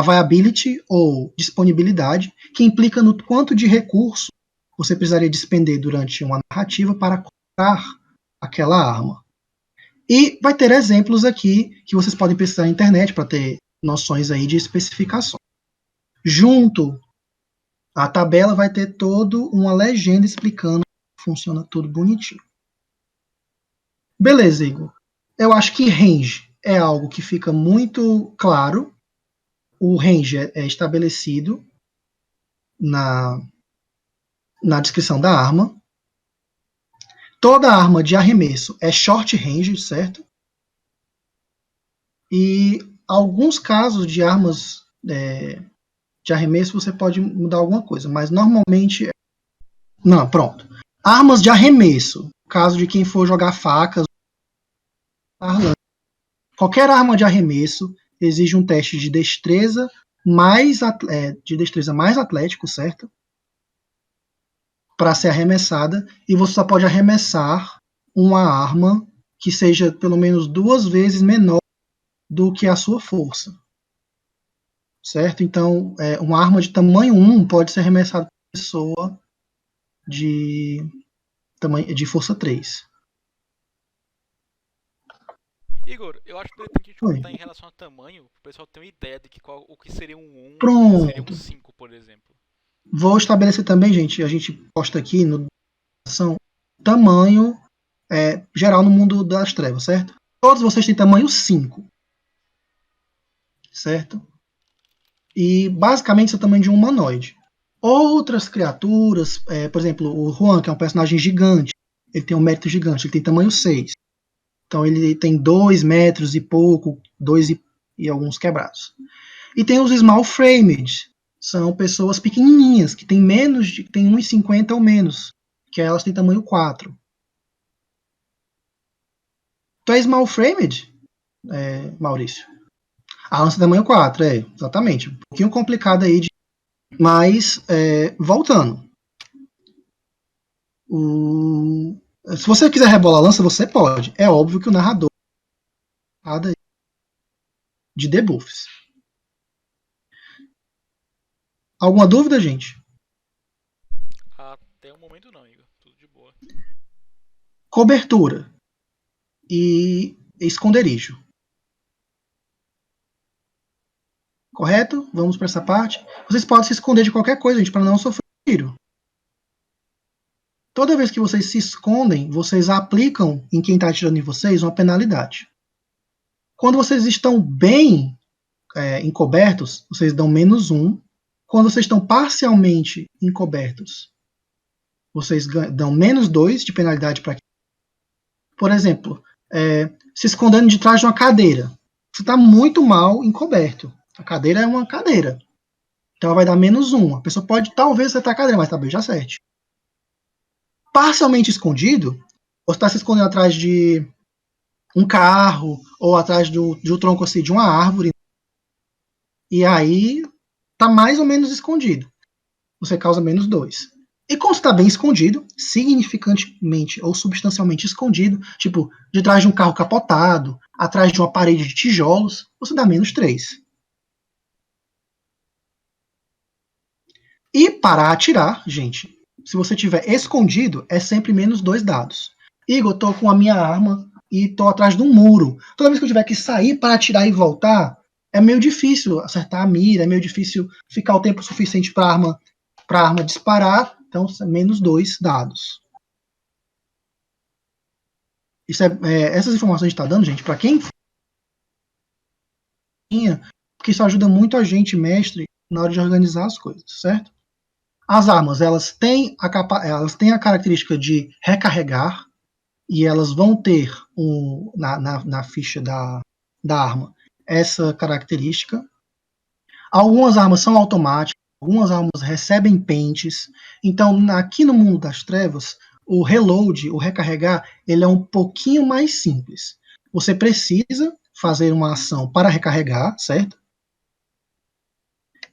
viability ou disponibilidade, que implica no quanto de recurso você precisaria despender durante uma narrativa para comprar aquela arma. E vai ter exemplos aqui que vocês podem pesquisar na internet para ter noções aí de especificações. Junto à tabela vai ter toda uma legenda explicando como funciona tudo bonitinho. Beleza, Igor. Eu acho que range é algo que fica muito claro. O range é estabelecido na descrição da arma. Toda arma de arremesso é short range, certo? E alguns casos de armas de arremesso você pode mudar alguma coisa, mas normalmente... Não, pronto. Armas de arremesso, caso de quem for jogar facas, qualquer arma de arremesso exige um teste de destreza de destreza mais atlético, certo? Para ser arremessada, e você só pode arremessar uma arma que seja pelo menos 2 vezes menor do que a sua força. Certo? Então, uma arma de tamanho 1 pode ser arremessada por uma pessoa de força 3. Igor, eu acho interessante a gente Oi. comentar em relação a tamanho, o pessoal ter uma ideia de o que seria um 1 e o que seria um Pronto. 5, por exemplo. Vou estabelecer também, gente, a gente posta aqui no tamanho geral no mundo das trevas, certo? Todos vocês têm tamanho 5, certo? E basicamente é o tamanho de um humanoide. Outras criaturas, por exemplo, o Juan, que é um personagem gigante, ele tem um mérito gigante, ele tem tamanho 6. Então ele tem 2 metros e pouco, 2 e alguns quebrados. E tem os small framed, são pessoas pequenininhas, que tem tem 1,50 ou menos, que elas têm tamanho 4. Tu é small framed, Maurício? A lança tamanho 4, exatamente. Um pouquinho complicado aí, mas voltando. Se você quiser rebolar a lança, você pode. É óbvio que o narrador de debuffs. Alguma dúvida, gente? Até o momento não, Igor. Tudo de boa. Cobertura e esconderijo. Correto? Vamos para essa parte. Vocês podem se esconder de qualquer coisa, gente, para não sofrer tiro. Toda vez que vocês se escondem, vocês aplicam em quem está atirando em vocês uma penalidade. Quando vocês estão bem encobertos, vocês dão -1. Quando vocês estão parcialmente encobertos, vocês dão -2 de penalidade para. Por exemplo, se escondendo de trás de uma cadeira. Você está muito mal encoberto. A cadeira é uma cadeira. Então ela vai dar -1. A pessoa pode talvez acertar a cadeira, mas talvez já acerte. Parcialmente escondido, você está se escondendo atrás de um carro ou atrás de um tronco assim, de uma árvore. E aí está mais ou menos escondido. Você causa -2. E quando está bem escondido, significantemente ou substancialmente escondido, tipo de trás de um carro capotado, atrás de uma parede de tijolos, você dá -3. E para atirar, gente, se você tiver escondido, é sempre -2 dados. Igor, tô com a minha arma e tô atrás de um muro. Toda vez que eu tiver que sair para atirar e voltar, é meio difícil acertar a mira, é meio difícil ficar o tempo suficiente para a arma disparar. Então, -2 dados. Essas informações a gente está dando, gente, para quem porque isso ajuda muito a gente, mestre, na hora de organizar as coisas, certo? As armas, elas têm a característica de recarregar, e elas vão ter na ficha da arma essa característica. Algumas armas são automáticas, algumas armas recebem pentes. Então, aqui no mundo das trevas, o reload, o recarregar, ele é um pouquinho mais simples. Você precisa fazer uma ação para recarregar, certo?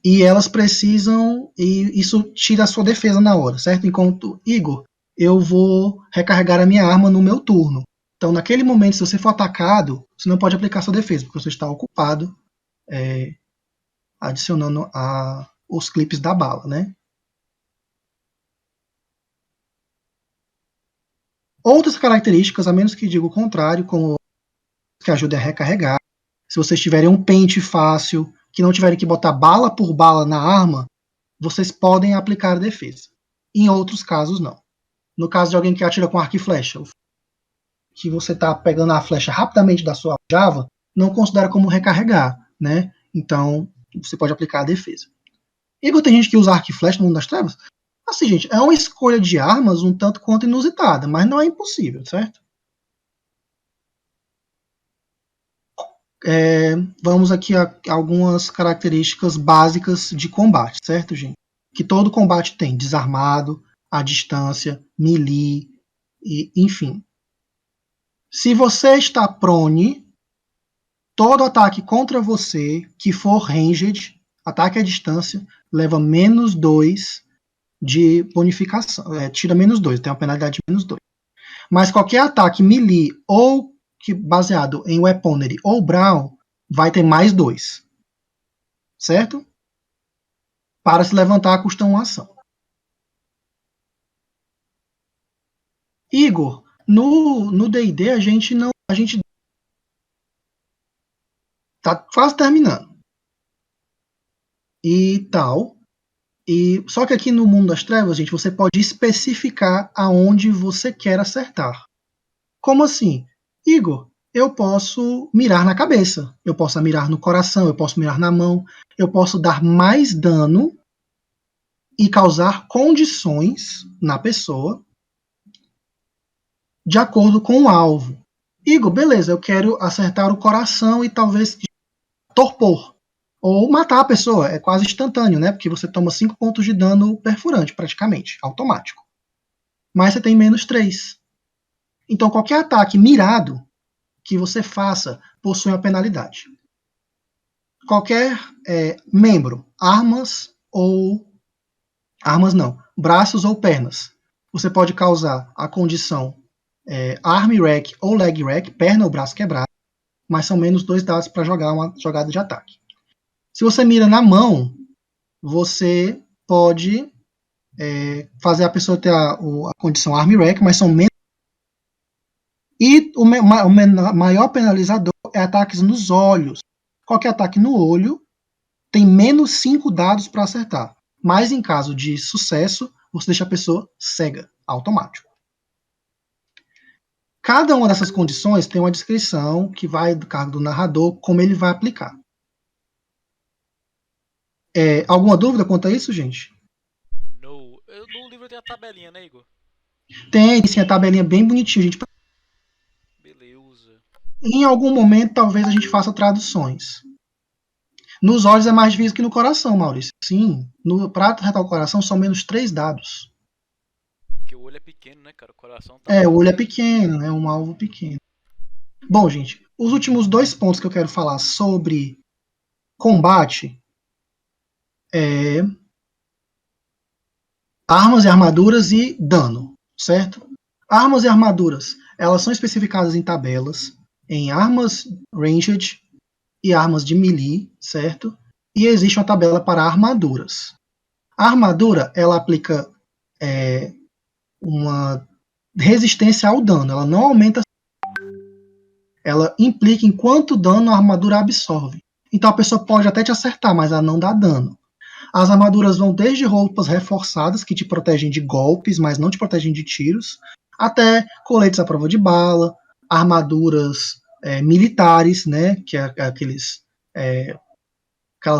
E elas precisam, e isso tira a sua defesa na hora, certo? Enquanto, Igor, eu vou recarregar a minha arma no meu turno. Então, naquele momento, se você for atacado, você não pode aplicar sua defesa, porque você está ocupado adicionando os clipes da bala, né? Outras características, a menos que diga o contrário, como que ajude a recarregar. Se vocês tiverem um pente fácil, que não tiverem que botar bala por bala na arma, vocês podem aplicar defesa. Em outros casos, não. No caso de alguém que atira com arco e flecha, que você está pegando a flecha rapidamente da sua aljava, não considera como recarregar, né? Então, você pode aplicar a defesa. E tem gente que usa arco e flecha no mundo das trevas? Assim, gente, é uma escolha de armas um tanto quanto inusitada, mas não é impossível, certo? Vamos aqui a algumas características básicas de combate, certo, gente? Que todo combate tem: desarmado, à distância, melee, e, enfim. Se você está prone, todo ataque contra você que for ranged, Ataque à distância leva menos 2 de bonificação. Tira menos 2, tem uma penalidade de menos 2. Mas qualquer ataque melee ou que baseado em weaponry ou brawl vai ter mais 2. Certo? Para se levantar custa uma ação. Igor, no D&D a gente tá quase terminando. E tal. E só que aqui no mundo das trevas, gente, você pode especificar aonde você quer acertar. Como assim? Igor, eu posso mirar na cabeça, eu posso mirar no coração, eu posso mirar na mão, eu posso dar mais dano e causar condições na pessoa de acordo com o alvo. Igor, beleza, eu quero acertar o coração e talvez torpor. Ou matar a pessoa, é quase instantâneo, né? Porque você toma 5 pontos de dano perfurante, praticamente, automático. Mas você tem menos 3. Então qualquer ataque mirado que você faça possui uma penalidade. Qualquer membro, braços ou pernas, você pode causar a condição arm rack ou leg rack, perna ou braço quebrado, mas são menos 2 dados para jogar uma jogada de ataque. Se você mira na mão, você pode fazer a pessoa ter a condição arm rack, mas são menos. E o maior penalizador é ataques nos olhos. Qualquer ataque no olho tem menos 5 dados para acertar. Mas em caso de sucesso, você deixa a pessoa cega, automático. Cada uma dessas condições tem uma descrição que vai do cargo do narrador, como ele vai aplicar. Alguma dúvida quanto a isso, gente? No livro tem a tabelinha, né, Igor? Tem sim, a tabelinha bem bonitinha, gente. Beleza. Em algum momento, talvez a gente faça traduções. Nos olhos é mais difícil que no coração, Maurício. Sim, no prato retal do coração são menos 3 dados. Porque o olho é pequeno, né, cara? O coração tá O olho é pequeno, é um alvo pequeno. Bom, gente, os últimos 2 pontos que eu quero falar sobre combate é armas e armaduras e dano, certo? Armas e armaduras, elas são especificadas em tabelas, em armas ranged e armas de melee, certo? E existe uma tabela para armaduras. A armadura, ela aplica uma resistência ao dano, ela não aumenta, ela implica em quanto dano a armadura absorve. Então a pessoa pode até te acertar, mas ela não dá dano. As armaduras vão desde roupas reforçadas, que te protegem de golpes, mas não te protegem de tiros, até coletes à prova de bala, armaduras militares, né, que é aquelas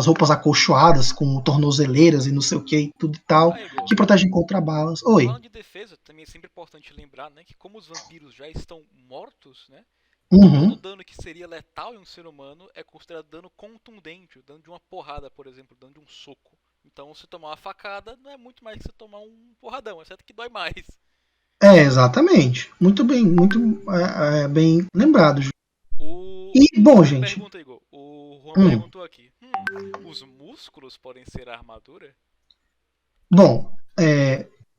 roupas acolchoadas com tornozeleiras e não sei o que, tudo e tal, Igor, que protegem contra balas. Oi. falando de defesa, também é sempre importante lembrar, né, que como os vampiros já estão mortos, né, então todo dano que seria letal em um ser humano é considerado dano contundente, o dano de uma porrada, por exemplo, dano de um soco. Então se tomar uma facada não é muito mais que você tomar um porradão, exceto que dói mais. Exatamente. Muito bem lembrado. E, bom, gente. Pergunta, Igor. O Juan perguntou aqui: os músculos podem ser armadura? Bom,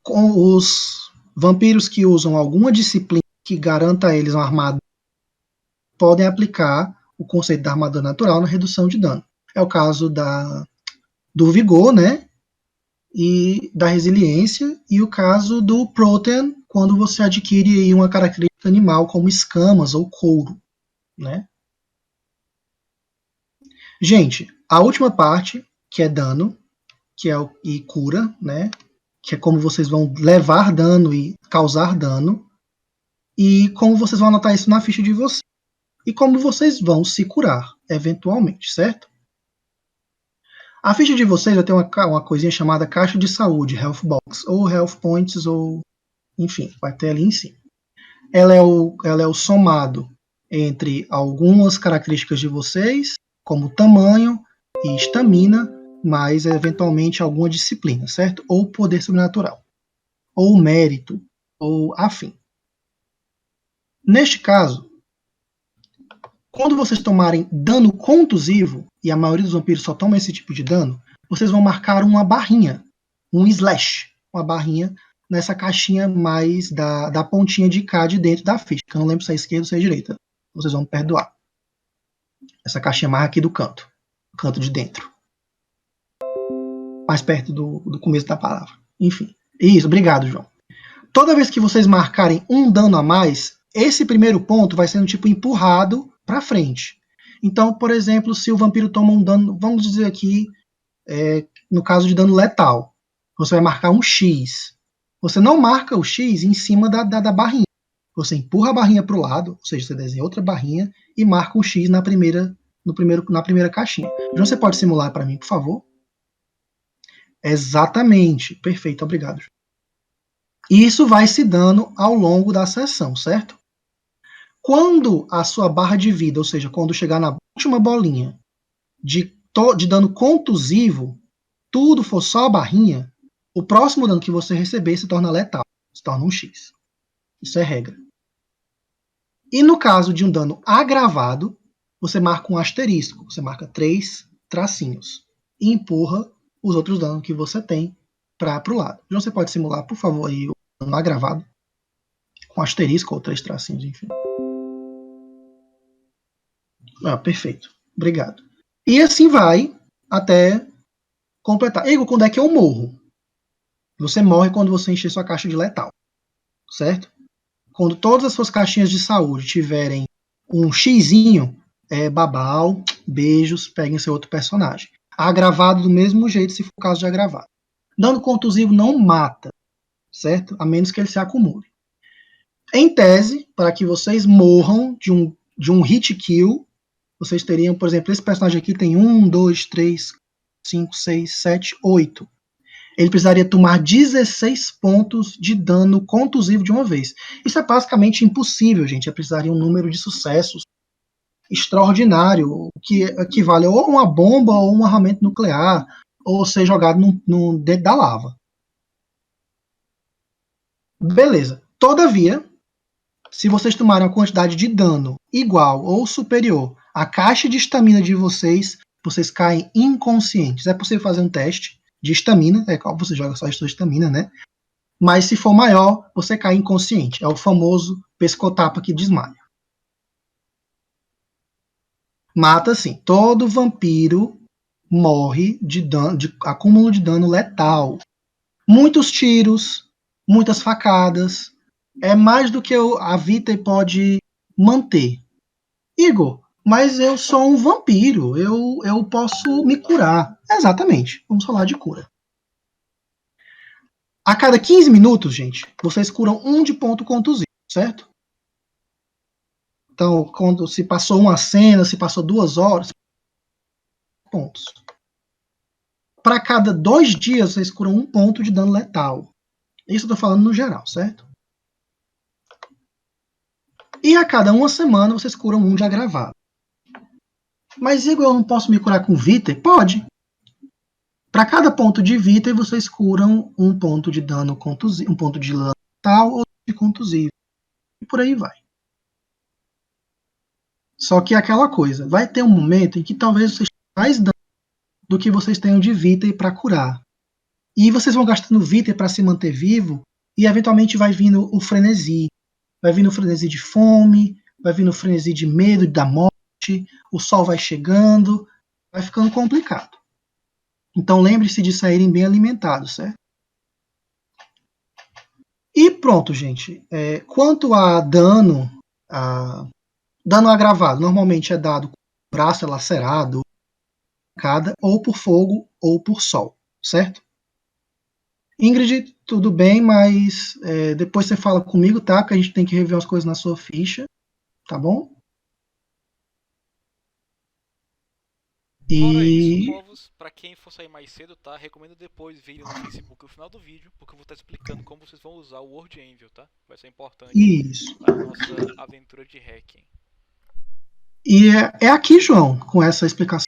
com os vampiros que usam alguma disciplina que garanta a eles uma armadura podem aplicar o conceito da armadura natural na redução de dano. É o caso do vigor, né? E da resiliência, e o caso do protean, quando você adquire uma característica animal como escamas ou couro, né? Gente, a última parte, que é dano, e cura, né? Que é como vocês vão levar dano e causar dano, e como vocês vão anotar isso na ficha de vocês, e como vocês vão se curar, eventualmente, certo? A ficha de vocês vai ter uma coisinha chamada caixa de saúde, Health Box, ou Health Points, ou enfim, vai ter ali em cima. Ela é o somado entre algumas características de vocês, como tamanho e estamina, mais eventualmente alguma disciplina, certo? Ou poder sobrenatural, ou mérito, ou afim. Neste caso, quando vocês tomarem dano contusivo, e a maioria dos vampiros só toma esse tipo de dano, vocês vão marcar uma barrinha, um slash, uma barrinha nessa caixinha mais da pontinha de cá de dentro da ficha, que eu não lembro se é esquerda ou se é direita. Vocês vão me perdoar. Essa caixinha mais aqui do canto de dentro. Mais perto do começo da palavra. Enfim. Isso, obrigado, João. Toda vez que vocês marcarem um dano a mais, esse primeiro ponto vai sendo tipo empurrado para frente. Então, por exemplo, se o vampiro toma um dano, vamos dizer aqui, no caso de dano letal, você vai marcar um X. Você não marca o X em cima da barrinha. Você empurra a barrinha para o lado, ou seja, você desenha outra barrinha e marca um X na primeira caixinha. João, você pode simular para mim, por favor? Exatamente. Perfeito, obrigado. E isso vai se dando ao longo da sessão, certo? Quando a sua barra de vida, ou seja, quando chegar na última bolinha de dano contusivo, tudo for só a barrinha, o próximo dano que você receber se torna letal, se torna um X. Isso é regra. E no caso de um dano agravado, você marca um asterisco, você marca 3 tracinhos e empurra os outros danos que você tem para o lado. João, você pode simular, por favor, aí o dano agravado com asterisco ou 3 tracinhos, enfim. Perfeito. Obrigado. E assim vai até completar. Igor, quando é que eu morro? Você morre quando você encher sua caixa de letal. Certo? Quando todas as suas caixinhas de saúde tiverem um xizinho, babau, beijos, peguem seu outro personagem. Agravado do mesmo jeito, se for o caso de agravado. Dano contusivo não mata, certo? A menos que ele se acumule. Em tese, para que vocês morram de um hit kill, vocês teriam, por exemplo, esse personagem aqui tem 1, 2, 3, 5, 6, 7, 8. Ele precisaria tomar 16 pontos de dano contusivo de uma vez. Isso é basicamente impossível, gente. Precisaria um número de sucessos extraordinário, que equivale ou a uma bomba ou um armamento nuclear, ou ser jogado dentro da lava. Beleza. Todavia, se vocês tomarem uma quantidade de dano igual ou superior à caixa de estamina de vocês, vocês caem inconscientes. É possível fazer um teste de estamina, qual você joga só a sua estamina, né? Mas se for maior, você cai inconsciente. É o famoso pescotapa que desmaia. Mata assim. Todo vampiro morre de acúmulo de dano letal. Muitos tiros, muitas facadas. É mais do que a Vitae pode manter. Igor, mas eu sou um vampiro. Eu posso me curar. Exatamente. Vamos falar de cura. A cada 15 minutos, gente, vocês curam 1 de ponto contusivo, certo? Então, quando se passou uma cena, se passou 2 horas, pontos. Para cada 2 dias, vocês curam 1 ponto de dano letal. Isso eu tô falando no geral, certo? E a cada 1 semana, vocês curam 1 de agravado. Mas, Igor, eu não posso me curar com Vitae? Pode. Para cada ponto de Vitae, vocês curam 1 ponto de dano contusivo, 1 ponto de dano letal ou de contusivo. E por aí vai. Só que é aquela coisa, vai ter um momento em que talvez vocês tenham mais dano do que vocês tenham de Vitae para curar. E vocês vão gastando Vitae para se manter vivo, e eventualmente vai vindo o frenesi. Vai vindo o frenesi de fome, vai vindo o frenesi de medo da morte, o sol vai chegando, vai ficando complicado. Então lembre-se de saírem bem alimentados, certo? E pronto, gente. Quanto a dano agravado, normalmente é dado com o braço lacerado, ou por fogo ou por sol, certo? Ingrid, tudo bem, mas depois você fala comigo, tá? Que a gente tem que rever as coisas na sua ficha, tá bom? Fora isso, povos, pra quem for sair mais cedo, tá? Recomendo depois virem no Facebook o final do vídeo, porque eu vou estar explicando como vocês vão usar o World Anvil, tá? Vai ser importante na nossa aventura de hacking. E é aqui, João, com essa explicação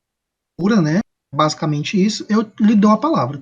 pura, né? Basicamente isso, eu lhe dou a palavra.